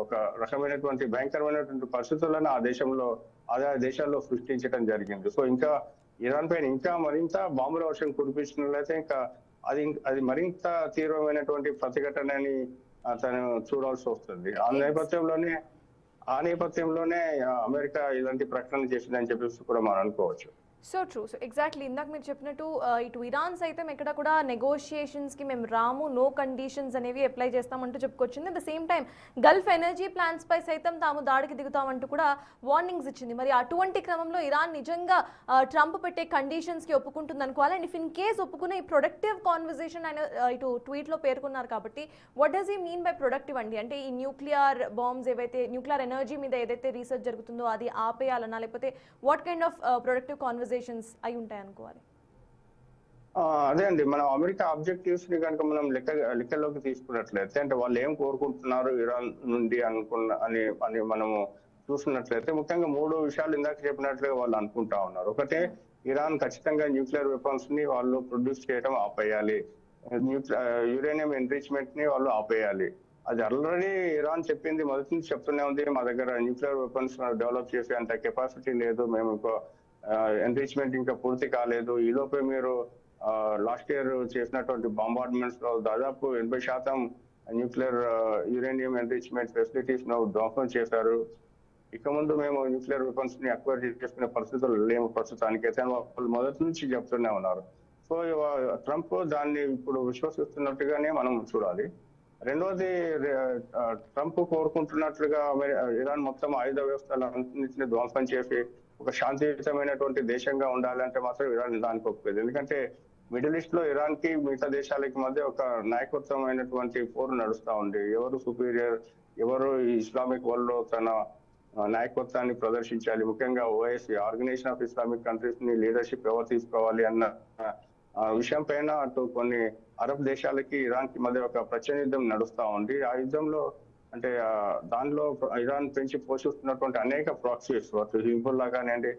ఒక రకమైనటువంటి భయంకరమైనటువంటి పరిస్థితులను ఆయా దేశాల్లో సృష్టించడం జరిగింది. సో ఇంకా ఇరాన్ పైన ఇంకా మరింత బాంబుల వర్షం కురిపించినట్లయితే ఇంకా అది మరింత తీవ్రమైనటువంటి ప్రతిఘటనని తను చూడాల్సి వస్తుంది. ఆ నేపథ్యంలోనే అమెరికా ఇలాంటి ప్రకటన చేసిందని చెప్పేసి కూడా మనం అనుకోవచ్చు. So true. సో ఎగ్జాక్ట్లీ ఇందాక మీరు చెప్పినట్టు ఇటు ఇరాన్ సైతం ఎక్కడ కూడా నెగోషియేషన్స్కి మేము రాము, నో కండిషన్స్ అనేవి అప్లై చేస్తామంటూ చెప్పుకొచ్చింది. At the same time gulf energy plants పై సైతం తాము దాడికి దిగుతామంటూ కూడా వార్నింగ్స్ ఇచ్చింది. మరి అటువంటి క్రమంలో ఇరాన్ నిజంగా ట్రంప్ పెట్టే కండిషన్స్కి ఒప్పుకుంటుంది అనుకోవాలి. అండ్ ఇఫ్ ఇన్ కేస్ ఒప్పుకునే ఈ ప్రొడక్టివ్ కాన్వర్జేషన్ ఆయన ఇటు ట్వీట్లో పేర్కొన్నారు కాబట్టి what does he mean by productive అండి? అంటే ఈ న్యూక్లియర్ బాంబ్స్ ఏవైతే న్యూక్లియర్ ఎనర్జీ మీద ఏదైతే రీసెర్చ్ జరుగుతుందో అది ఆపేయాలన్నా, లేకపోతే what kind of productive conversations అయి ఉంటాయి అనుకోవాలి? అదే అండి, మనం అమెరికా ఆబ్జెక్టివ్స్ ని కనుక మనం లెక్కలోకి తీసుకున్నట్లయితే, అంటే వాళ్ళు ఏం కోరుకుంటున్నారు ఇరాన్ నుండి అని మనము చూస్తున్నట్లయితే ముఖ్యంగా 3 విషయాలు ఇందాక చెప్పినట్లుగా వాళ్ళు అనుకుంటా ఉన్నారు. ఒకటే, ఇరాన్ ఖచ్చితంగా న్యూక్లియర్ వెపన్స్ ని వాళ్ళు ప్రొడ్యూస్ చేయడం ఆపేయాలి, యురేనియం ఎన్రిచ్మెంట్ ని వాళ్ళు ఆపేయాలి. అది ఆల్రెడీ ఇరాన్ చెప్పింది, మొదటి నుంచి చెప్తూనే ఉంది, మా దగ్గర న్యూక్లియర్ వెపన్స్ డెవలప్ చేసే అంత కెపాసిటీ లేదు, మేము ఇంకో ఎన్రిచ్మెంట్ ఇంకా పూర్తి కాలేదు, ఈ లోపే మీరు లాస్ట్ ఇయర్ చేసినటువంటి బాంబార్డ్మెంట్స్ లో దాదాపు 80% న్యూక్లియర్ యురేనియం ఎన్రిచ్మెంట్ ఫెసిలిటీస్ ధ్వంసం చేశారు. ఇక ముందు మేము న్యూక్లియర్ వెపన్స్ ని అక్వైర్ చేసుకునే పరిస్థితులు లేవు ప్రస్తుతానికైతే వాళ్ళు మొదటి నుంచి చెప్తూనే ఉన్నారు. సో ట్రంప్ దాన్ని ఇప్పుడు విశ్వసిస్తున్నట్టుగానే మనం చూడాలి. రెండవది, ట్రంప్ కోరుకుంటున్నట్లుగా ఇరాన్ మొత్తం ఆయుధ వ్యవస్థలన్నింటినీ ధ్వంసం చేసి ఒక శాంతియుతమైనటువంటి దేశంగా ఉండాలంటే మాత్రం ఇరాన్ దానికి ఒప్పుకోదు. ఎందుకంటే మిడిల్ ఈస్ట్ లో ఇరాన్ కి మిగతా దేశాలకి మధ్య ఒక నాయకత్వమైనటువంటి పోరు నడుస్తా ఉంది. ఎవరు సుపీరియర్, ఎవరు ఈ ఇస్లామిక్ వరల్డ్ లో తన నాయకత్వాన్ని ప్రదర్శించాలి, ముఖ్యంగా OIC organisation of Islamic countries ని లీడర్షిప్ ఎవరు తీసుకోవాలి అన్న విషయం పైన అటు కొన్ని అరబ్ దేశాలకి ఇరాన్ కి మధ్య ఒక ప్రచనిద్ధం నడుస్తా ఉంది. ఆ యుద్ధంలో అంటే దానిలో ఇరాన్ పెంచి పోషిస్తున్నటువంటి అనేక ప్రాక్సీస్, అటు హిజ్బుల్లా కానివ్వండి,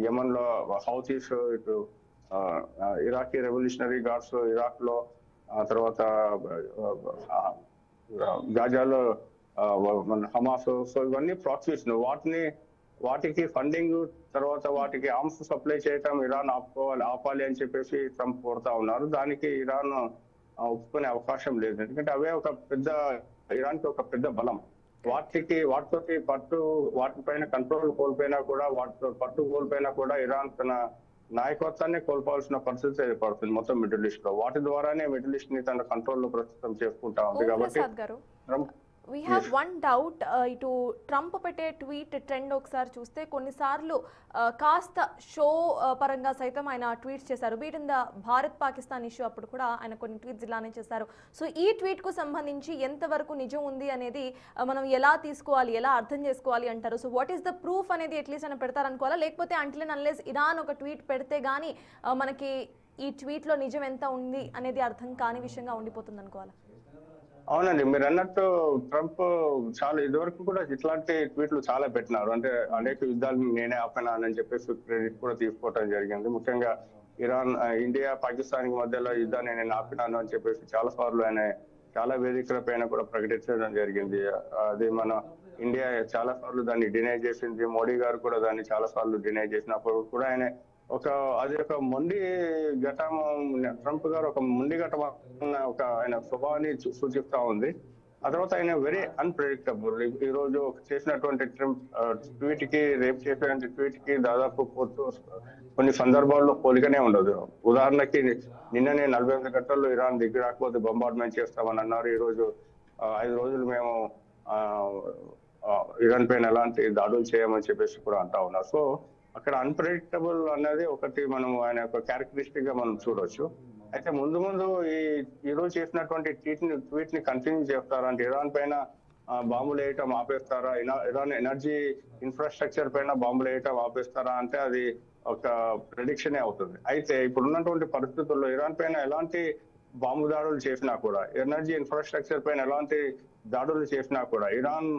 యమన్ లో హౌతీస్, ఇటు ఇరాకీ రెవల్యూషనరీ గార్డ్స్ ఇరాక్ లో, తర్వాత గాజాలో మన హమాస్. సో ఇవన్నీ ప్రాక్సీస్, వాటికి ఫండింగ్, తర్వాత వాటికి ఆర్మ్స్ సప్లై చేయటం ఇరాన్ ఆపాలి అని చెప్పేసి ట్రంప్ కోరుతా ఉన్నారు. దానికి ఇరాన్ ఒప్పుకునే అవకాశం లేదు. ఎందుకంటే అవే ఇరాన్ కి ఒక పెద్ద బలం. వాటిపైన కంట్రోల్ కోల్పోయినా కూడా, వాటితో పట్టు కోల్పోయినా కూడా ఇరాన్ తన నాయకత్వాన్ని కోల్పోవాల్సిన పరిస్థితి ఏర్పడుతుంది మొత్తం మిడిల్ ఈస్ట్ లో. వాటి ద్వారానే మిడిల్ ఈస్ట్ ని తన కంట్రోల్ లో ప్రస్తుతం చేసుకుంటా ఉంది. కాబట్టి Trump we have one doubt, ఇటు ట్రంప్ పెట్టే ట్వీట్ ట్రెండ్ ఒకసారి చూస్తే కొన్నిసార్లు కాస్త షో పరంగా సైతం ఆయన ట్వీట్స్ చేశారు. Beat in the Bharat Pakistan issue అప్పుడు కూడా ఆయన కొన్ని ట్వీట్స్ ఇలానే చేశారు. సో ఈ ట్వీట్కు సంబంధించి ఎంతవరకు నిజం ఉంది అనేది మనం ఎలా తీసుకోవాలి, ఎలా అర్థం చేసుకోవాలి అంటారు? So what is the proof అనేది అట్లీస్ట్ ఆయన పెడతారనుకోవాలా, లేకపోతే అంటిల్ అన్లెస్ ఇరాన్ ఒక ట్వీట్ పెడితే కానీ మనకి ఈ ట్వీట్లో నిజం ఎంత ఉంది అనేది అర్థం కాని విషయంగా ఉండిపోతుంది అనుకోవాలా? అవునండి, మీరు అన్నట్టు ట్రంప్ చాలా ఇదివరకు కూడా ఇట్లాంటి ట్వీట్లు చాలా పెట్టినారు. అంటే అనేక యుద్ధాలు నేనే ఆపానని చెప్పేసి క్రెడిట్ కూడా తీసుకోవడం జరిగింది. ముఖ్యంగా ఇరాన్, ఇండియా, పాకిస్తాన్ మధ్యలో యుద్ధాన్ని నేను ఆపినాను అని చెప్పేసి చాలా సార్లు ఆయన చాలా వేదికల పైన కూడా ప్రకటించడం జరిగింది. అది మన ఇండియా చాలా సార్లు దాన్ని డినై చేసింది. మోడీ గారు కూడా దాన్ని చాలా సార్లు డినై చేసినప్పుడు కూడా అది ఒక మొండి ఘటం. ట్రంప్ గారు ఒక మొండి ఘటం ఆయన స్వభావాన్ని సూచిస్తా ఉంది. ఆ తర్వాత ఆయన వెరీ అన్ప్రెడిక్టబుల్. ఈ రోజు చేసినటువంటి ట్వీట్ కి, రేపు చేసినటువంటి ట్వీట్ కి దాదాపు కొన్ని సందర్భాల్లో పోలికనే ఉండదు. ఉదాహరణకి నిన్ననే 48 గంటల్లో ఇరాన్ దిగి రాకపోతే బొంబార్డ్మెంట్ చేస్తామని అన్నారు. ఈ రోజు 5 రోజులు మేము ఇరాన్ పైన ఎలాంటి దాడులు చేయమని చెప్పేసి కూడా అంటా ఉన్నారు. సో అక్కడ అన్ప్రెడిక్టబుల్ అనేది ఒకటి మనం ఆయన యొక్క క్యారెక్టరిస్టిక్ గా మనం చూడొచ్చు. అయితే ముందు ఈ రోజు చేసినటువంటి ట్వీట్ ని కంటిన్యూ చేస్తారంటే ఇరాన్ పైన బాంబులు వేయటం ఆపేస్తారా, ఇరాన్ ఎనర్జీ ఇన్ఫ్రాస్ట్రక్చర్ పైన బాంబులు వేయటం ఆపేస్తారా అంటే అది ఒక ప్రెడిక్షనే అవుతుంది. అయితే ఇప్పుడున్నటువంటి పరిస్థితుల్లో ఇరాన్ పైన ఎలాంటి బాంబు దాడులు చేసినా కూడా, ఎనర్జీ ఇన్ఫ్రాస్ట్రక్చర్ పైన ఎలాంటి దాడులు చేసినా కూడా ఇరాన్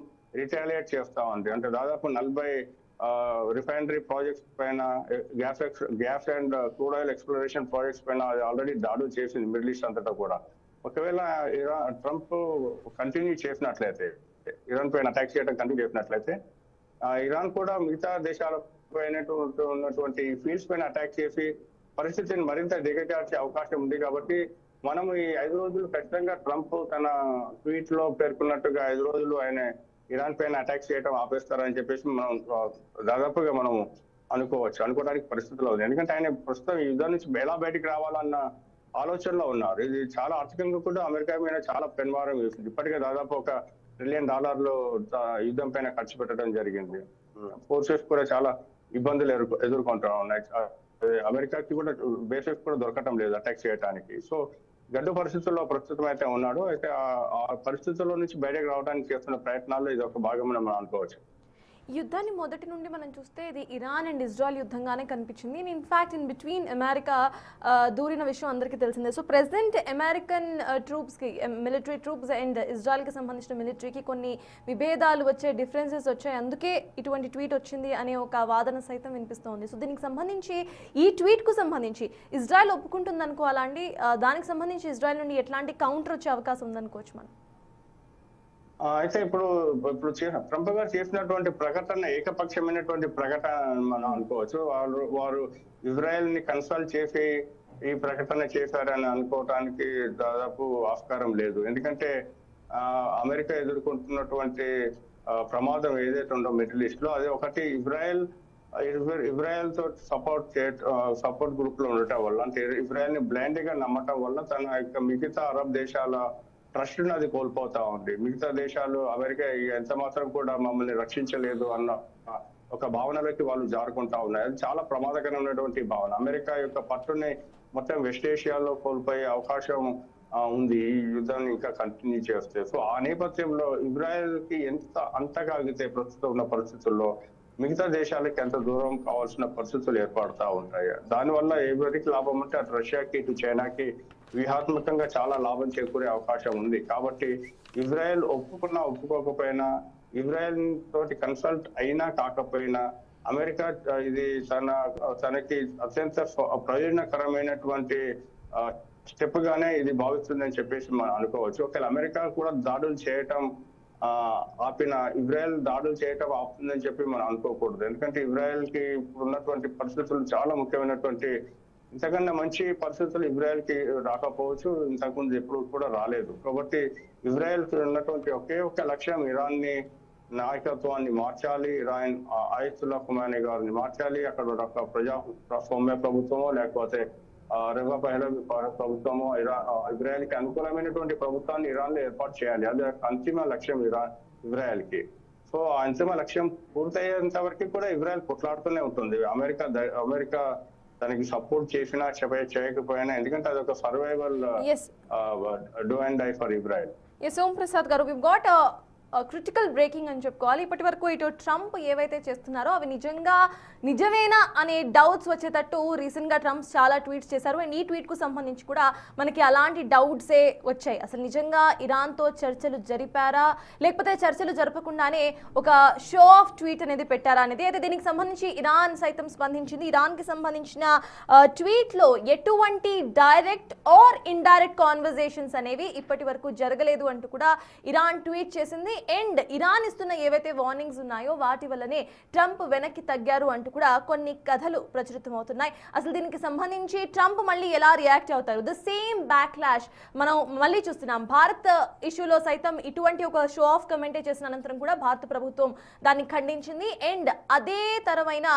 రిటాలియేట్ చేస్తా ఉంది. అంటే దాదాపు 40 రిఫైనరీ ప్రాజెక్ట్స్ పైన, gas and crude oil exploration projects పైన ఆల్రెడీ దాడులు చేసింది మిడిల్ ఈస్ట్ అంతటా కూడా. ఒకవేళ ట్రంప్ కంటిన్యూ చేసినట్లయితే, ఇరాన్ పైన అటాక్ చేయడం కంటిన్యూ చేసినట్లయితే, ఇరాన్ కూడా మిగతా దేశాల పైన ఉన్నటువంటి ఫీల్డ్స్ పైన అటాక్ చేసి పరిస్థితిని మరింత దిగజార్చే అవకాశం ఉంది. కాబట్టి మనం ఈ 5 రోజులు ఖచ్చితంగా ట్రంప్ తన ట్వీట్ లో పేర్కొన్నట్టుగా 5 రోజులు ఆయన ఇరాన్ పైన అటాక్ చేయడం ఆపేస్తారని చెప్పేసి మనం దాదాపుగా మనం అనుకోవడానికి పరిస్థితులు ఉంది. ఎందుకంటే ఆయన ప్రస్తుతం ఈ యుద్ధం నుంచి ఎలా బయటికి రావాలన్న ఆలోచనలో ఉన్నారు. ఇది చాలా ఆర్థికంగా కూడా అమెరికా మీద చాలా పెనుభారం వేసింది. ఇప్పటికే దాదాపు $1 ట్రిలియన్ యుద్ధం పైన ఖర్చు పెట్టడం జరిగింది. ఫోర్సెస్ కూడా చాలా ఇబ్బందులు ఎదుర్కొంటూ ఉన్నాయి. అమెరికాకి కూడా బేసెస్ కూడా దొరకటం లేదు అటాక్ చేయడానికి. సో గడ్డు పరిస్థితుల్లో ప్రస్తుతం అయితే ఉన్నాడు. అయితే ఆ పరిస్థితుల్లో నుంచి బయటకు రావడానికి చేస్తున్న ప్రయత్నాల్లో ఇది ఒక భాగం మనం అనుకోవచ్చు. యుద్ధాన్ని మొదటి నుండి మనం చూస్తే ఇది ఇరాన్ అండ్ ఇజ్రాయెల్ యుద్ధంగానే కనిపించింది. ఇన్ఫ్యాక్ట్ ఇన్ బిట్వీన్ అమెరికా దూరిన విషయం అందరికీ తెలిసిందే. సో ప్రెసిడెంట్ అమెరికన్ ట్రూప్స్కి, మిలిటరీ ట్రూప్స్ అండ్ ఇజ్రాయెల్కి సంబంధించిన మిలిటరీకి కొన్ని విభేదాలు వచ్చాయి, డిఫరెన్సెస్ వచ్చాయి, అందుకే ఇటువంటి ట్వీట్ వచ్చింది అనే ఒక వాదన సైతం వినిపిస్తోంది. సో దీనికి సంబంధించి, ఈ ట్వీట్కు సంబంధించి ఇజ్రాయెల్ ఒప్పుకుంటుంది అనుకోవాలా అండి? దానికి సంబంధించి ఇజ్రాయెల్ నుండి ఎట్లాంటి కౌంటర్ వచ్చే అవకాశం ఉందనుకోవచ్చు మనం? అయితే ఇప్పుడు ట్రంప్ గారు చేసినటువంటి ప్రకటన ఏకపక్షమైనటువంటి ప్రకటన మనం అనుకోవచ్చు. వారు ఇజ్రాయెల్ ని కన్సల్ట్ చేసి ఈ ప్రకటన చేశారని అనుకోవటానికి దాదాపు ఆస్కారం లేదు. ఎందుకంటే అమెరికా ఎదుర్కొంటున్నటువంటి ప్రమాదం ఏదైతే ఉందో మిడిల్ ఈస్ట్ లో, అది ఒకటి ఇజ్రాయెల్ తో సపోర్ట్ గ్రూప్ లో ఉండటం వల్ల, అంటే ఇజ్రాయెల్ ని బ్లైండ్ గా నమ్మటం వల్ల తన యొక్క మిగతా అరబ్ దేశాల ట్రస్ట్ అది కోల్పోతా ఉంది. మిగతా దేశాలు అమెరికా ఎంత మాత్రం కూడా మమ్మల్ని రక్షించలేదు అన్న ఒక భావనలోకి వాళ్ళు జారుకుంటా ఉన్నాయి. అది చాలా ప్రమాదకరమైనటువంటి భావన. అమెరికా యొక్క పట్టుని మొత్తం వెస్ట్ ఏషియాలో కోల్పోయే అవకాశం ఉంది ఈ యుద్ధాన్ని ఇంకా కంటిన్యూ చేస్తే. సో ఆ నేపథ్యంలో ఇజ్రాయెల్ కి అంతగా ఆగితే ప్రస్తుతం ఉన్న పరిస్థితుల్లో మిగతా దేశాలకి ఎంత దూరం కావాల్సిన పరిస్థితులు ఏర్పడతా ఉంటాయి. దానివల్ల ఎవరికి లాభం అంటే అటు రష్యాకి ఇటు చైనాకి వ్యూహాత్మకంగా చాలా లాభం చేకూరే అవకాశం ఉంది. కాబట్టి ఇజ్రాయెల్ ఒప్పుకోకపోయినా, ఇజ్రాయెల్ తోటి కన్సల్ట్ అయినా కాకపోయినా, అమెరికా ఇది తనకి అత్యంత ప్రయోజనకరమైనటువంటి స్టెప్ గానే ఇది భావిస్తుందని చెప్పేసి మనం అనుకోవచ్చు. ఒకవేళ అమెరికా కూడా దాడులు చేయటం ఆపిన, ఇజ్రాయెల్ దాడులు చేయటం ఆపుతుందని చెప్పి మనం అనుకోకూడదు. ఎందుకంటే ఇజ్రాయెల్ కి ఇప్పుడు ఉన్నటువంటి పరిస్థితులు చాలా ముఖ్యమైనటువంటి, ఇంతకన్నా మంచి పరిస్థితులు ఇజ్రాయెల్ కి రాకపోవచ్చు, ఇంతకుముందు ఎప్పుడు కూడా రాలేదు. కాబట్టి ఇజ్రాయెల్ కి ఉన్నటువంటి ఒకే ఒక లక్ష్యం ఇరాన్ ని నాయకత్వాన్ని మార్చాలి, ఇరాన్ ఆయతుల్లా ఖుమైనీ గారిని మార్చాలి, అక్కడ ఒక ప్రజాస్వామ్య ప్రభుత్వమో లేకపోతే రివా పహ్లవి ప్రభుత్వమో ఇజ్రాయెల్ కి అనుకూలమైనటువంటి ప్రభుత్వాన్ని ఇరాన్ లో ఏర్పాటు చేయాలి. అది అంతిమ లక్ష్యం ఇజ్రాయెల్ కి. సో ఆ అంతిమ లక్ష్యం పూర్తయ్యేంత వరకు కూడా ఇజ్రాయెల్ కొట్లాడుతూనే ఉంటుంది. అమెరికా దానికి సపోర్ట్ చేసినా చేయకపోయినా, ఎందుకంటే అది ఒక survival do and die for Israel. Om Prasad గారు, we've got a critical breaking అని చెప్పుకోవాలి. ఇప్పటి వరకు ఇటు ట్రంప్ ఏవైతే చేస్తున్నారో అవి నిజమేనా అనే డౌట్స్ వచ్చేటట్టు రీసెంట్గా ట్రంప్ చాలా ట్వీట్స్ చేశారు. అండ్ ఈ ట్వీట్కు సంబంధించి కూడా మనకి అలాంటి డౌట్సే వచ్చాయి. అసలు నిజంగా ఇరాన్తో చర్చలు జరిపారా, లేకపోతే చర్చలు జరపకుండానే ఒక షో ఆఫ్ ట్వీట్ అనేది పెట్టారా అనేది. అయితే దీనికి సంబంధించి ఇరాన్ సైతం స్పందించింది. ఇరాన్కి సంబంధించిన ట్వీట్లో ఎటువంటి డైరెక్ట్ ఆర్ ఇండైరెక్ట్ కాన్వర్జేషన్స్ అనేవి ఇప్పటి వరకు జరగలేదు అంటూ కూడా ఇరాన్ ట్వీట్ చేసింది. అండ్ ఇరాన్ ఇస్తున్న ఏవైతే వార్నింగ్స్ ఉన్నాయో వాటి వల్లనే ట్రంప్ వెనక్కి తగ్గారు అంటూ కూడా కొన్ని కథలు ప్రచురితమవుతున్నాయి. అసలు దీనికి సంబంధించి ట్రంప్ మళ్ళీ ఎలా రియాక్ట్ అవుతారు? ద సేమ్ బ్యాక్ లాష్ మనం మళ్ళీ చూస్తున్నాం. భారత్ ఇష్యూలో సైతం ఇటువంటి ఒక షో ఆఫ్ కమెంటే చేసిన అనంతరం కూడా భారత ప్రభుత్వం దాన్ని ఖండించింది. అండ్ అదే తరమైన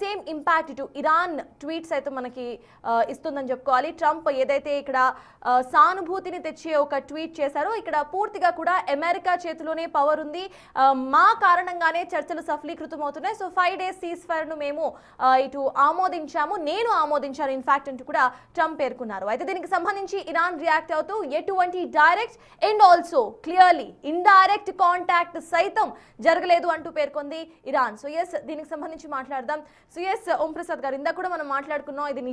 సేమ్ ఇంపాక్ట్ ఇటు ఇరాన్ ట్వీట్ సైతం మనకి ఇస్తుందని చెప్పుకోవాలి. ట్రంప్ ఏదైతే ఇక్కడ సానుభూతిని తెచ్చే ఒక ట్వీట్ చేశారో, ఇక్కడ పూర్తిగా కూడా అమెరికా చేతిలోనే పవర్ ఉంది, మా కారణంగానే చర్చలు సఫలీకృతం అవుతున్నాయి. సో 5 days సీజ్ ఫైర్ ను మేము ఇటు ఆమోదించాము, నేను ఆమోదించాను ఇన్ఫాక్ట్ అంటూ కూడా ట్రంప్ పేర్కొన్నారు. అయితే దీనికి సంబంధించి ఇరాన్ రియాక్ట్ అవుతూ ఎటువంటి direct and also clearly indirect contact సైతం జరగలేదు అంటూ పేర్కొంది ఇరాన్. సో ఎస్, దీనికి సంబంధించి మాట్లాడదాం. సో ఎస్, ఓం ప్రసాద్ గారు, ఇందాక కూడా మనం మాట్లాడుకున్నాం ఇది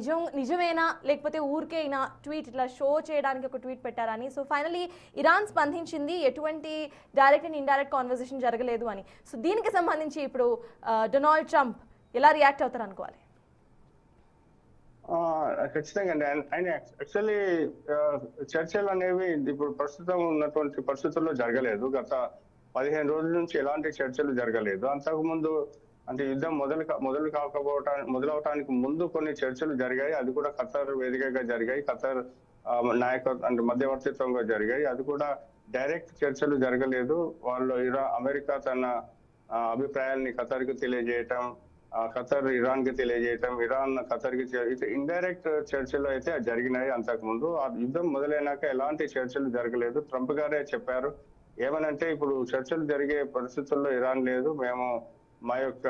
నిజమేనా లేకపోతే ఊరికే అయినా ట్వీట్ ఇట్లా షో చేయడానికి ఒక ట్వీట్ పెట్టారని. సో ఫైనలీ ఇరాన్ స్పందించింది, ఎటువంటి డైరెక్ట్ అండ్ ఇండైరెక్ట్ కాన్వర్సేషన్ జరగలేదు అని. సో దీనికి సంబంధించి ఇప్పుడు డొనాల్డ్ ట్రంప్ ఎలా రియాక్ట్ అవుతారు అనుకోవాలి? ఖచ్చితంగా అండి. ఆయన యాక్చువల్లీ చర్చలు అనేవి ఇప్పుడు ప్రస్తుతం ఉన్నటువంటి పరిస్థితుల్లో జరగలేదు. గత 15 రోజుల నుంచి ఎలాంటి చర్చలు జరగలేదు. అంతకుముందు అంటే యుద్ధం మొదలవటానికి ముందు కొన్ని చర్చలు జరిగాయి. అది కూడా ఖతర్ వేదికగా జరిగాయి, ఖతర్ నాయకత్వం అంటే మధ్యవర్తిత్వంగా జరిగాయి. అది కూడా డైరెక్ట్ చర్చలు జరగలేదు. వాళ్ళు అమెరికా తన అభిప్రాయాల్ని ఖతర్కు తెలియజేయటం, ఖతర్ ఇరాన్ కి తెలియజేయటం, ఇరాన్ ఖతర్ కి ఇండైరెక్ట్ చర్చలు అయితే జరిగినాయి. అంతకు ముందు ఆ యుద్ధం మొదలైనాక ఎలాంటి చర్చలు జరగలేదు. ట్రంప్ గారే చెప్పారు ఏమనంటే, ఇప్పుడు చర్చలు జరిగే పరిస్థితుల్లో ఇరాన్ లేదు, మేము మా యొక్క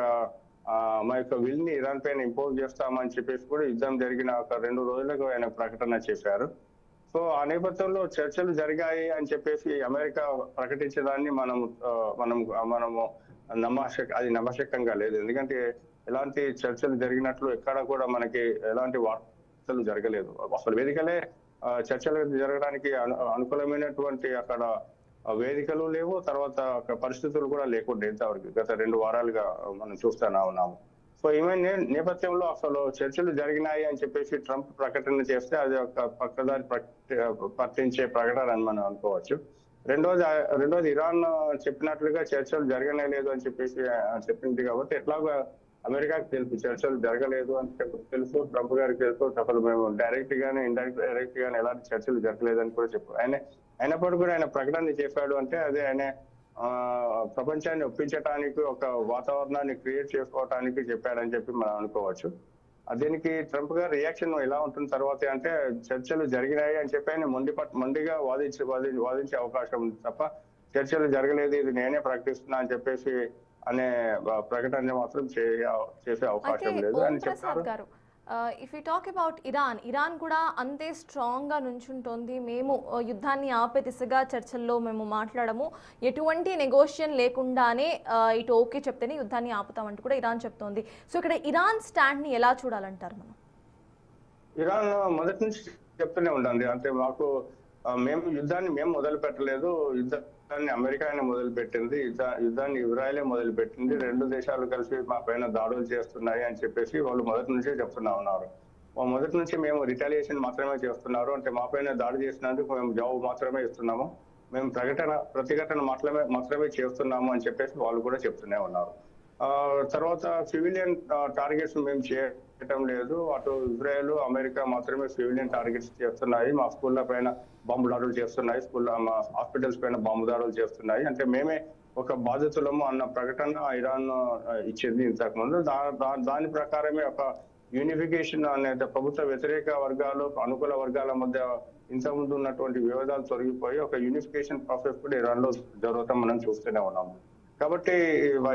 మా యొక్క విల్ ని ఇరాన్ పైన ఇంపోజ్ చేస్తామని చెప్పేసి కూడా యుద్ధం జరిగిన ఒక 2 రోజులకు ఆయన ప్రకటన చేశారు. సో ఆ నేపథ్యంలో చర్చలు జరిగాయి అని చెప్పేసి అమెరికా ప్రకటించడాన్ని మనము అది నమ్మశక్యంగా లేదు. ఎందుకంటే ఎలాంటి చర్చలు జరిగినట్లు ఎక్కడ కూడా మనకి ఎలాంటి వార్తలు జరగలేదు. అసలు వేదికలే చర్చలు జరగడానికి అనుకూలమైనటువంటి అక్కడ వేదికలు లేవు. తర్వాత పరిస్థితులు కూడా లేకుండా ఇంతవరకు గత 2 వారాలుగా మనం చూస్తూనే ఉన్నాము. సో ఈమె నేపథ్యంలో అసలు చర్చలు జరిగినాయి అని చెప్పేసి ట్రంప్ ప్రకటన చేస్తే అది ఒక పక్కదారి పట్టించే ప్రకటన అని మనం అనుకోవచ్చు. రెండోది ఇరాన్ చెప్పినట్లుగా చర్చలు జరగనే లేదు అని చెప్పేసి చెప్పింది కాబట్టి ఎట్లాగో అమెరికాకి తెలుసు చర్చలు జరగలేదు అని తెలుసు, ట్రంప్ గారికి తెలుసు. అసలు మేము డైరెక్ట్ గానే డైరెక్ట్ గానే ఎలాంటి చర్చలు జరగలేదు అని కూడా చెప్పారు. అయినప్పటికీ కూడా ఆయన ప్రకటన చేశాడు అంటే అదే ఆయన ప్రపంచాన్ని ఒప్పించడానికి ఒక వాతావరణాన్ని క్రియేట్ చేసుకోవటానికి చెప్పాడని చెప్పి మనం అనుకోవచ్చు. దీనికి ట్రంప్ గారి రియాక్షన్ ఎలా ఉంటుంది తర్వాత అంటే, చర్చలు జరిగినాయి అని చెప్పి ఆయన మొండిగా వాదించే అవకాశం ఉంది తప్ప చర్చలు జరగలేదు, ఇది నేనే ప్రకటిస్తున్నా అని చెప్పేసి అనే ప్రకటన మాత్రం చేసే అవకాశం లేదు అని చెప్పారు. If you talk about Iran కూడా అంతే స్ట్రాంగ్గా నుంచుంటోంది. మేము యుద్ధాన్ని ఆపే దిశగా చర్చల్లో మేము మాట్లాడము, ఎటువంటి నెగోషియేషన్ లేకుండానే ఇటు ఓకే చెప్తేనే యుద్ధాన్ని ఆపుతామంటూ కూడా ఇరాన్ చెప్తోంది. సో ఇక్కడ ఇరాన్ స్టాండ్ని ఎలా చూడాలంటారు మనం? ఇరాన్ మొదటి నుంచి చెప్తూనే ఉండండి, అంటే మేము యుద్ధాన్ని మొదలు పెట్టలేదు, యుద్ధాన్ని అమెరికానే మొదలు పెట్టింది, యుద్ధాన్ని ఇజ్రాయెలే మొదలు పెట్టింది, 2 దేశాలు కలిసి మా పైన దాడులు చేస్తున్నాయి అని చెప్పేసి వాళ్ళు మొదటి నుంచే చెప్తున్నా ఉన్నారు. మొదటి నుంచి మేము రిటాలియేషన్ మాత్రమే చేస్తున్నారు, అంటే మా పైన దాడి చేసినందుకు మేము జవాబు మాత్రమే ఇస్తున్నాము, మేము ప్రతిఘటన మాత్రమే చేస్తున్నాము అని చెప్పేసి వాళ్ళు కూడా చెప్తూనే ఉన్నారు. తర్వాత సివిలియన్ టార్గెట్స్ మేము చేయటం లేదు, అటు ఇజ్రాయెల్ అమెరికా మాత్రమే సివిలియన్ టార్గెట్స్ చేస్తున్నాయి, మా స్కూళ్ళ పైన బాంబు దాడులు చేస్తున్నాయి, మా హాస్పిటల్స్ పైన బాంబు దాడులు చేస్తున్నాయి, అంటే మేమే ఒక బాధితులము అన్న ప్రకటన ఇరాన్ ఇచ్చింది ఇంతకు ముందు. దాని ప్రకారమే ఒక యూనిఫికేషన్ అనేది ప్రభుత్వ వ్యతిరేక వర్గాలు అనుకూల వర్గాల మధ్య ఇంతకుముందు ఉన్నటువంటి వివాదాలు తొలగిపోయి ఒక యూనిఫికేషన్ ప్రాసెస్ కూడా ఇరాన్ లో జరుగుతాం మనం చూస్తూనే ఉన్నాము. కాబట్టి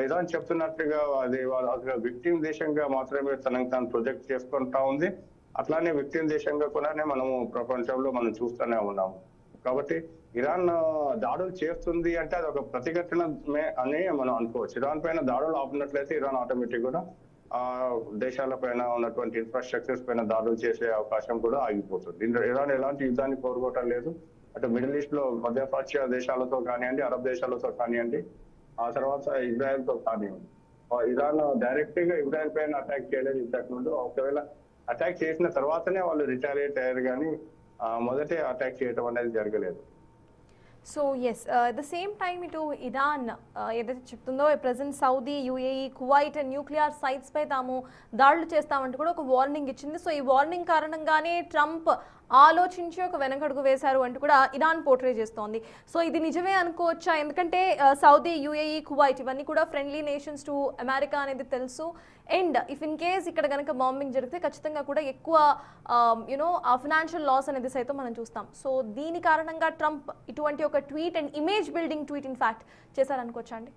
ఇరాన్ చెప్తున్నట్టుగా అది వాళ్ళ విక్టిమ్ దేశంగా మాత్రమే తనకు తాను ప్రొజెక్ట్ చేసుకుంటా ఉంది, అట్లానే విక్టిమ్ దేశంగా కూడా మనము ప్రపంచంలో మనం చూస్తూనే ఉన్నాము. కాబట్టి ఇరాన్ దాడులు చేస్తుంది అంటే అది ఒక ప్రతిఘటనమే అని మనం అనుకోవచ్చు. ఇరాన్ పైన దాడులు ఆపినట్లయితే ఇరాన్ ఆటోమేటిక్ కూడా ఆ దేశాల పైన ఉన్నటువంటి ఇన్ఫ్రాస్ట్రక్చర్స్ పైన దాడులు చేసే అవకాశం కూడా ఆగిపోతుంది. ఇరాన్ ఎలాంటి యుద్ధాన్ని కోరుకోవటం లేదు, అటు మిడిల్ ఈస్ట్ లో మధ్యప్రాచ్య దేశాలతో కానివ్వండి, అరబ్ దేశాలతో కానివ్వండి, ఆ తర్వాత ఇజ్రాయెల్ తో కానివ్వండి. ఇరాన్ డైరెక్ట్ గా ఇజ్రాయెల్ పైన అటాక్ చేయలేదు ఇంతకు ముందు, ఒకవేళ అటాక్ చేసిన తర్వాతనే వాళ్ళు రిటాలియేట్ అయ్యారు కానీ మొదటే అటాక్ చేయడం అనేది జరగలేదు. So yes, at the same time ఇటు ఇరాన్ ఏదైతే చెప్తుందో present Saudi, UAE, Kuwait nuclear sites పై తాము దాడులు చేస్తామంటూ కూడా ఒక వార్నింగ్ ఇచ్చింది. సో ఈ వార్నింగ్ కారణంగానే ట్రంప్ ఆలోచించి ఒక వెనకడుగు వేశారు అంటూ కూడా ఇరాన్ పోర్ట్రే చేస్తోంది. సో ఇది నిజమే అనుకోవచ్చా? ఎందుకంటే సౌదీ, యుఏఈ, కువైట్ ఇవన్నీ కూడా ఫ్రెండ్లీ నేషన్స్ టు అమెరికా అనేది తెలుసు. అండ్ ఇఫ్ ఇన్ కేస్ ఇక్కడ కనుక బాంబింగ్ జరిగితే ఖచ్చితంగా కూడా ఎక్కువ ఆ ఫినాన్షియల్ లాస్ అనేది సైతం మనం చూస్తాం. సో దీని కారణంగా ట్రంప్ ఇటువంటి ఒక tweet and image building tweet in fact చేశారనుకోవచ్చా అండి?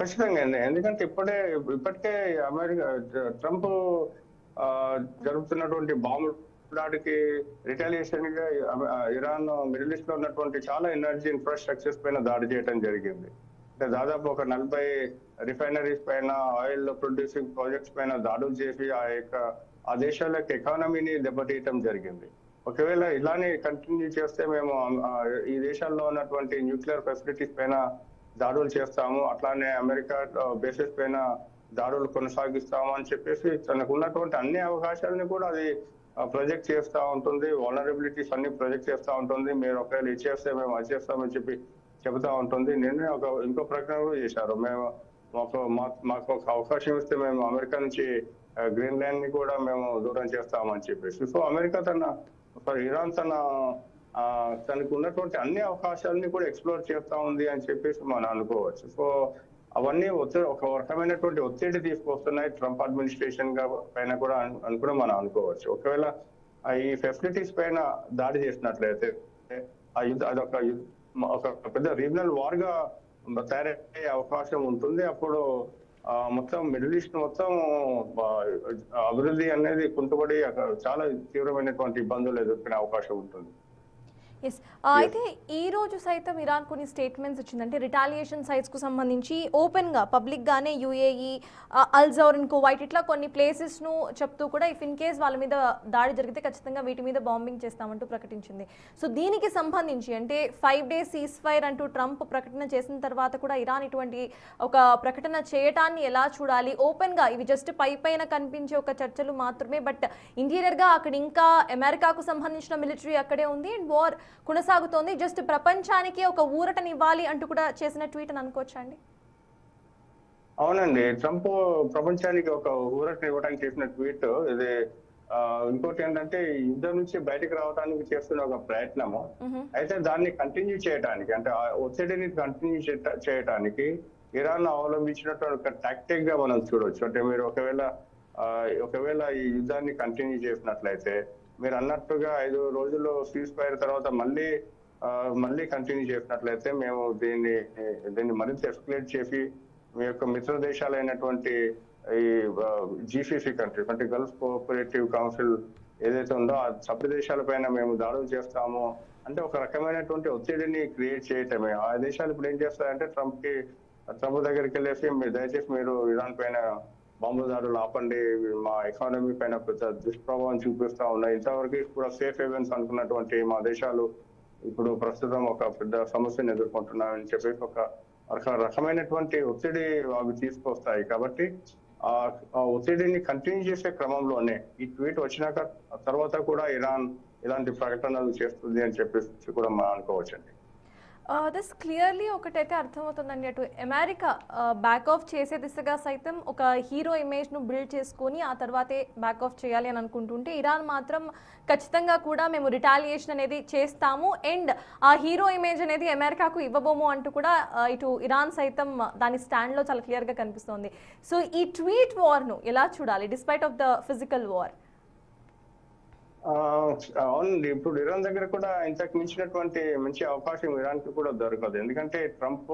ఖచ్చితంగా అండి, ఎందుకంటే ఇప్పటికే ట్రంప్ జరుగుతున్నటువంటి బాంబు దాడికి రిటాలియేషన్ గా ఇరాన్ మిడిల్ ఈస్ట్ లో ఉన్నటువంటి చాలా ఎనర్జీ ఇన్ఫ్రాస్ట్రక్చర్స్ పైన దాడి చేయడం జరిగింది. అంటే దాదాపు ఒక 40 రిఫైనరీస్ పైన, ఆయిల్ ప్రొడ్యూసింగ్ ప్రాజెక్ట్స్ పైన దాడులు చేసి ఆ దేశాల యొక్క ఎకానమీని దెబ్బతీయటం జరిగింది. ఒకవేళ ఇలానే కంటిన్యూ చేస్తే మేము ఈ దేశాల్లో ఉన్నటువంటి న్యూక్లియర్ ఫెసిలిటీస్ పైన దాడులు చేస్తాము, అట్లానే అమెరికా బేసెస్ పైన దాడులు కొనసాగిస్తాము అని చెప్పేసి తనకు ఉన్నటువంటి అన్ని అవకాశాలని కూడా అది ప్రొజెక్ట్ చేస్తూ ఉంటుంది, వల్నరబిలిటీస్ అన్ని ప్రొజెక్ట్ చేస్తూ ఉంటుంది. మీరు ఒకవేళ ఇది చేస్తే మేము అది చేస్తామని చెప్పి చెబుతా ఉంటుంది. నిన్నే ఇంకో ప్రకటన కూడా చేశారు, మాకు ఒక అవకాశం ఇస్తే మేము అమెరికా నుంచి గ్రీన్ ల్యాండ్ ని కూడా మేము దూరం చేస్తామని చెప్పేసి. సో అమెరికా ఇరాన్ తనకు ఉన్నటువంటి అన్ని అవకాశాలని కూడా ఎక్స్ప్లోర్ చేస్తా ఉంది అని చెప్పేసి మనం అనుకోవచ్చు. సో అవన్నీ ఒక రకమైనటువంటి ఒత్తిడి తీసుకొస్తున్నాయి ట్రంప్ అడ్మినిస్ట్రేషన్ పైన కూడా అని కూడా మనం అనుకోవచ్చు. ఒకవేళ ఈ ఫెసిలిటీస్ పైన దాడి చేసినట్లయితే ఒక పెద్ద రీజనల్ వార్ గా తయారయ్యే అవకాశం ఉంటుంది. అప్పుడు మొత్తం మిడిల్ ఈస్ట్ మొత్తం అభివృద్ధి అనేది కుంటుపడి చాలా తీవ్రమైనటువంటి ఇబ్బందులు ఎదుర్కొనే అవకాశం ఉంటుంది. ఎస్ అయితే ఈ రోజు సైతం ఇరాన్ కొన్ని స్టేట్మెంట్స్ ఇచ్చిందంటే రిటాలియేషన్ సైట్స్కు సంబంధించి ఓపెన్గా పబ్లిక్గానే యుఏఈ అల్జౌర్ అండ్ కువైట్ ఇట్లా కొన్ని ప్లేసెస్ను చెప్తూ కూడా ఇఫ్ ఇన్ కేస్ వాళ్ళ మీద దాడి జరిగితే ఖచ్చితంగా వీటి మీద బాంబింగ్ చేస్తామంటూ ప్రకటించింది. సో దీనికి సంబంధించి అంటే 5 days సీజ్ ఫైర్ అంటూ ట్రంప్ ప్రకటన చేసిన తర్వాత కూడా ఇరాన్ ఇటువంటి ఒక ప్రకటన చేయటాన్ని ఎలా చూడాలి? ఓపెన్గా ఇవి జస్ట్ పైన కనిపించే ఒక చర్చలు మాత్రమే, బట్ ఇంటీరియర్గా అక్కడ ఇంకా అమెరికాకు సంబంధించిన మిలిటరీ అక్కడే ఉంది అండ్ వార్ కొనసాగుతోంది. జస్ట్ ప్రపంచానికి ఒక ఊరటనివ్వాలి అంటూ కూడా చేసిన ట్వీట్ అని అనుకోవచ్చా అండి? అవునండి, ట్రంప్ ప్రపంచానికి ఒక ఊరటని ఇవ్వడానికి చేసిన ట్వీట్ ఇది. ఇంకోటి ఏంటంటే యుద్ధం నుంచి బయటకు రావడానికి చేస్తున్న ఒక ప్రయత్నము. అయితే దాన్ని కంటిన్యూ చేయడానికి అంటే ఒత్తిడిని కంటిన్యూ చేయడానికి ఇరాన్ అవలంబించినటువంటి ఒక టాక్టిక్ గా మనం చూడొచ్చు. అంటే మీరు ఒకవేళ ఈ యుద్ధాన్ని కంటిన్యూ చేసినట్లయితే మీరు అన్నట్టుగా 5 రోజులు సీజ్ ఫైర్ తర్వాత మళ్ళీ కంటిన్యూ చేసినట్లయితే మేము దీన్ని మరింత ఎస్కలేట్ చేసి మీ యొక్క మిత్ర దేశాలైనటువంటి ఈ జీసీసీ కంట్రీస్ అంటే గల్ఫ్ కోఆపరేటివ్ కౌన్సిల్ ఏదైతే ఉందో ఆ సభ్య దేశాలపైన మేము దాడులు చేస్తాము అంటే ఒక రకమైనటువంటి ఒత్తిడిని క్రియేట్ చేయటమే. ఆ దేశాలు ఇప్పుడు ఏం చేస్తారంటే ట్రంప్ దగ్గరికి వెళ్ళేసి దయచేసి మీరు ఇరాన్ పైన బాంబు దాడులు ఆపండి, మా ఎకానమీ పైన పెద్ద దుష్ప్రభావం చూపిస్తా ఉన్నాయి. ఇంతవరకు కూడా సేఫ్ హేవెన్స్ అనుకున్నటువంటి మా దేశాలు ఇప్పుడు ప్రస్తుతం ఒక పెద్ద సమస్యను ఎదుర్కొంటున్నాయని చెప్పేసి ఒక రకమైనటువంటి ఒత్తిడి అవి తీసుకొస్తాయి. కాబట్టి ఆ ఒత్తిడిని కంటిన్యూ చేసే క్రమంలోనే ఈ ట్వీట్ వచ్చినాక తర్వాత కూడా ఇరాన్ ఇలాంటి ప్రకటనలు చేస్తుంది అని చెప్పేసి కూడా మనం అనుకోవచ్చండి. దిస్ క్లియర్లీ ఒకటైతే అర్థమవుతుందండి, అటు అమెరికా బ్యాక్ ఆఫ్ చేసే దిశగా సైతం ఒక హీరో ఇమేజ్ను బిల్డ్ చేసుకొని ఆ తర్వాతే బ్యాక్ ఆఫ్ చేయాలి అని అనుకుంటుంటే ఇరాన్ మాత్రం ఖచ్చితంగా కూడా మేము రిటాలియేషన్ అనేది చేస్తాము అండ్ ఆ హీరో ఇమేజ్ అనేది అమెరికాకు ఇవ్వబోము అంటూ కూడా ఇటు ఇరాన్ సైతం దాని స్టాండ్లో చాలా క్లియర్గా కనిపిస్తోంది. సో ఈ ట్వీట్ వార్ను ఎలా చూడాలి despite of the physical war? అవునండి, ఇప్పుడు ఇరాన్ దగ్గర కూడా ఇంతకు మించినటువంటి మంచి అవకాశం ఇరాన్ కి కూడా దొరకదు. ఎందుకంటే ట్రంప్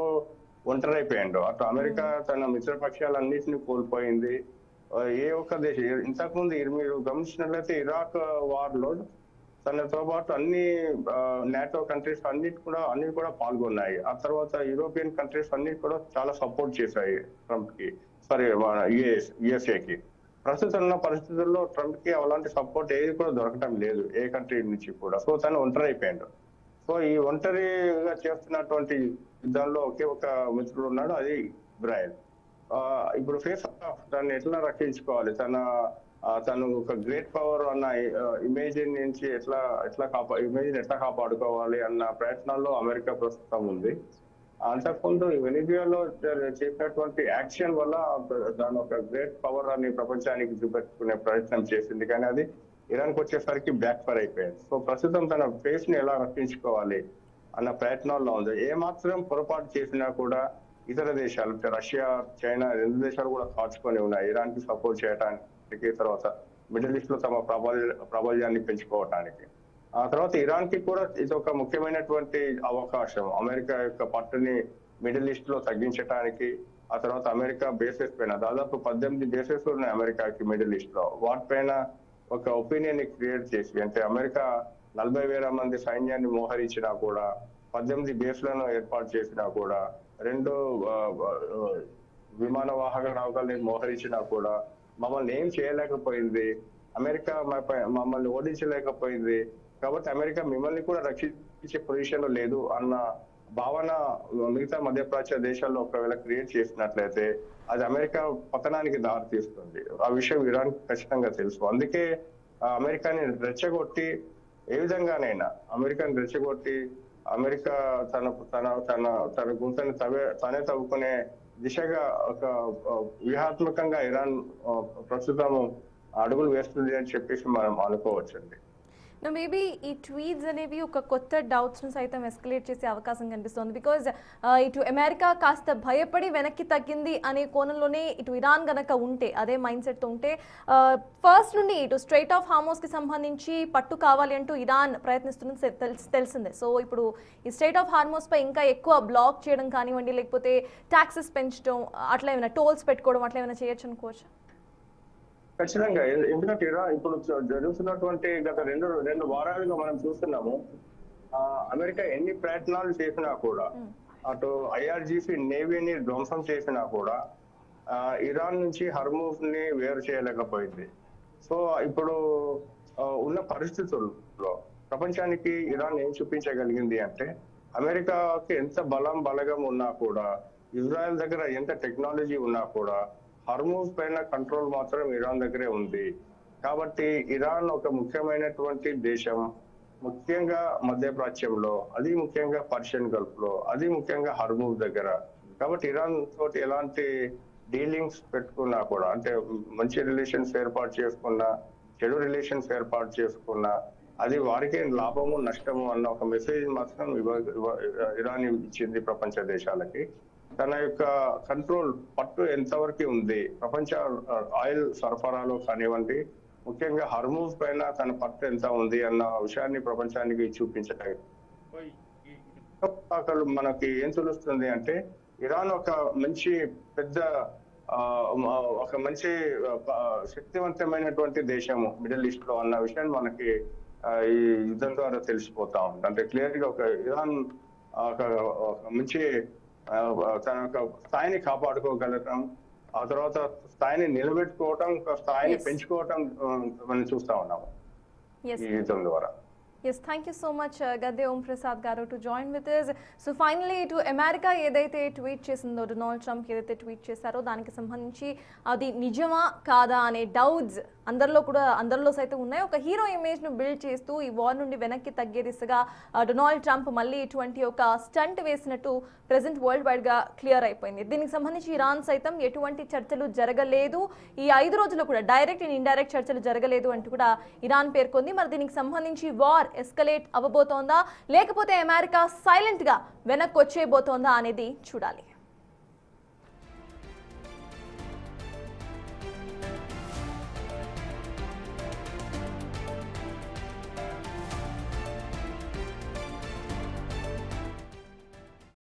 ఒంటరైపోయాడు. అటు అమెరికా తన మిత్రపక్షాలన్నింటినీ కోల్పోయింది. ఏ ఒక్క దేశం ఇంతకుముందు మీరు గమనించినట్లయితే ఇరాక్ వార్ లో తనతో పాటు అన్ని నాటో కంట్రీస్ అన్ని కూడా పాల్గొన్నాయి. ఆ తర్వాత యూరోపియన్ కంట్రీస్ అన్ని కూడా చాలా సపోర్ట్ చేశాయి ట్రంప్ కి, సారీ యుఎస్ఏకి. ప్రస్తుతం ఉన్న పరిస్థితుల్లో ట్రంప్ కి అలాంటి సపోర్ట్ ఏది కూడా దొరకటం లేదు ఏ కంట్రీ నుంచి కూడా. సో తను ఒంటరి అయిపోయాడు. సో ఈ ఒంటరిగా చేస్తున్నటువంటి యుద్ధంలో ఒకే ఒక మిత్రుడు ఉన్నాడు, అది ఇజ్రాయెల్. ఇప్పుడు ఫేస్ ఆఫ్ దాన్ని ఎట్లా రక్షించుకోవాలి, తను ఒక గ్రేట్ పవర్ అన్న ఇమేజ్ నుంచి ఇమేజ్ ఎట్లా కాపాడుకోవాలి అన్న ప్రయత్నాల్లో అమెరికా ప్రస్తుతం ఉంది. అంతకుముందు వెనిజులాలో చేసినటువంటి యాక్షన్ వల్ల దాని ఒక గ్రేట్ పవర్ అని ప్రపంచానికి చూపెట్టుకునే ప్రయత్నం చేసింది, కానీ అది ఇరాన్కి వచ్చేసరికి బ్యాక్ ఫైర్ అయిపోయింది. సో ప్రస్తుతం తన ఫేస్ ని ఎలా రక్షించుకోవాలి అన్న ప్రయత్నాల్లో ఉంది. ఏ మాత్రం పొరపాటు చేసినా కూడా ఇతర దేశాలు రష్యా, చైనా 2 దేశాలు కూడా కాచుకొని ఉన్నాయి ఇరాన్ కి సపోర్ట్ చేయడానికి, తర్వాత మిడిల్ ఈస్ట్ లో తమ ప్రాబల్యాన్ని పెంచుకోవటానికి. ఆ తర్వాత ఇరాన్ కి కూడా ఇది ఒక ముఖ్యమైనటువంటి అవకాశం అమెరికా యొక్క పట్టుని మిడిల్ ఈస్ట్ లో తగ్గించడానికి. ఆ తర్వాత అమెరికా బేసెస్ పైన దాదాపు 18 బేసెస్ ఉన్నాయి అమెరికాకి మిడిల్ ఈస్ట్ లో. వాటిపైన ఒక ఒపీనియన్ ని క్రియేట్ చేసి అంటే అమెరికా 40,000 మంది సైన్యాన్ని మోహరించినా కూడా 18 బేస్లను ఏర్పాటు చేసినా కూడా 2 విమాన వాహక నౌకల్ని మోహరించినా కూడా మమ్మల్ని ఏం చేయలేకపోయింది, అమెరికా మమ్మల్ని ఓడించలేకపోయింది, కాబట్టి అమెరికా మిమ్మల్ని కూడా రక్షించే పొజిషన్ లో లేదు అన్న భావన మిగతా మధ్యప్రాచ్య దేశాల్లో ఒకవేళ క్రియేట్ చేసినట్లయితే అది అమెరికా పతనానికి దారి తీస్తుంది. ఆ విషయం ఇరాన్ ఖచ్చితంగా తెలుసు. అందుకే అమెరికాని రెచ్చగొట్టి ఏ విధంగానైనా అమెరికా తన గుంతని తనే తవ్వుకునే దిశగా ఒక వ్యూహాత్మకంగా ఇరాన్ ప్రస్తుతం అడుగులు వేస్తుంది అని చెప్పేసి మనం అనుకోవచ్చండి. మేబీ ఈ ట్వీట్స్ అనేవి ఒక కొత్త డౌట్స్ను సైతం ఎస్కలేట్ చేసే అవకాశం కనిపిస్తోంది. బికాజ్ ఇటు అమెరికా కాస్త భయపడి వెనక్కి తగ్గింది అనే కోణంలోనే ఇటు ఇరాన్ గనక ఉంటే, అదే మైండ్ సెట్తో ఉంటే, ఫస్ట్ నుండి ఇటు స్ట్రైట్ ఆఫ్ హార్మోస్కి సంబంధించి పట్టు కావాలి అంటూ ఇరాన్ ప్రయత్నిస్తున్నది తెలిసిందే. సో ఇప్పుడు ఈ స్ట్రైట్ ఆఫ్ హార్మోస్ పై ఇంకా ఎక్కువ బ్లాక్ చేయడం కానివ్వండి, లేకపోతే ట్యాక్సెస్ పెంచడం, అట్లా ఏమైనా టోల్స్ పెట్టుకోవడం, అట్లా ఏమైనా చేయొచ్చు అనుకోవచ్చు. ఖచ్చితంగా. ఎందుకంటే ఇప్పుడు జరుగుతున్నటువంటి గత రెండు వారాలుగా మనం చూస్తున్నాము, అమెరికా ఎన్ని ప్రయత్నాలు చేసినా కూడా, అటు ఐఆర్జీసీ నేవీని ధ్వంసం చేసినా కూడా ఇరాన్ నుంచి హర్మూజ్ ని వేరు చేయలేకపోయింది. సో ఇప్పుడు ఉన్న పరిస్థితుల్లో ప్రపంచానికి ఇరాన్ ఏం చూపించగలిగింది అంటే, అమెరికాకి ఎంత బలగం ఉన్నా కూడా, ఇజ్రాయెల్ దగ్గర ఎంత టెక్నాలజీ ఉన్నా కూడా, హర్మూజ్ పైన కంట్రోల్ మాత్రం ఇరాన్ దగ్గరే ఉంది. కాబట్టి ఇరాన్ ఒక ముఖ్యమైనటువంటి దేశం, ముఖ్యంగా మధ్యప్రాచ్యంలో, అది ముఖ్యంగా పర్షియన్ గల్ఫ్ లో, అది ముఖ్యంగా హర్మూజ్ దగ్గర. కాబట్టి ఇరాన్ తోటి ఎలాంటి డీలింగ్స్ పెట్టుకున్నా కూడా, అంటే మంచి రిలేషన్స్ ఏర్పాటు చేసుకున్నా, చెడు రిలేషన్స్ ఏర్పాటు చేసుకున్నా, అది వారికి లాభము నష్టము అన్న ఒక మెసేజ్ మాత్రం ఇరాన్ ఇచ్చింది ప్రపంచ దేశాలకి. తన యొక్క కంట్రోల్ పట్టు ఎంతవరకు ఉంది, ప్రపంచ ఆయిల్ సరఫరాలో కానివ్వండి, ముఖ్యంగా హర్మూజ్ పైన తన పట్టు ఎంత ఉంది అన్న విషయాన్ని ప్రపంచానికి చూపించాయి. మనకి ఏం తెలుస్తుంది అంటే, ఇరాన్ ఒక మంచి పెద్ద ఒక మంచి శక్తివంతమైనటువంటి దేశము మిడిల్ ఈస్ట్ లో అన్న విషయాన్ని మనకి ఈ యుద్ధం ద్వారా తెలిసిపోతా ఉంది. అంటే క్లియర్ గా ఒక ఇరాన్ ఒక మంచి తన యొక్క స్థాయిని కాపాడుకోగలగడం, ఆ తర్వాత స్థాయిని నిలబెట్టుకోవటం, స్థాయిని పెంచుకోవటం మనం చూస్తా ఉన్నాము ఈ యుద్ధం ద్వారా. Yes, thank you so much, Gadde Om Prasad garu, to join with us. So finally, to America ఏదైతే ట్వీట్ చేసిందో, డొనాల్డ్ ట్రంప్ ఏదైతే ట్వీట్ చేశారో దానికి సంబంధించి అది నిజమా కాదా అనే డౌట్స్ అందరిలో సైతం ఉన్నాయి. ఒక హీరో ఇమేజ్ను బిల్డ్ చేస్తూ ఈ వార్ నుండి వెనక్కి తగ్గే దిశగా డొనాల్డ్ ట్రంప్ మళ్ళీ ఇటువంటి ఒక స్టంట్ వేసినట్టు ప్రెసెంట్ వరల్డ్ వైడ్గా క్లియర్ అయిపోయింది. దీనికి సంబంధించి ఇరాన్ సైతం ఎటువంటి చర్చలు జరగలేదు, ఈ 5 రోజుల్లో కూడా డైరెక్ట్ అండ్ ఇండైరెక్ట్ చర్చలు జరగలేదు అంటూ కూడా ఇరాన్ పేర్కొంది. మరి దీనికి సంబంధించి వార్ ఎస్కలేట్ అవ్వబోతోందా, లేకపోతే అమెరికా సైలెంట్గా వెనక్కి వచ్చేయబోతోందా అనేది చూడాలి.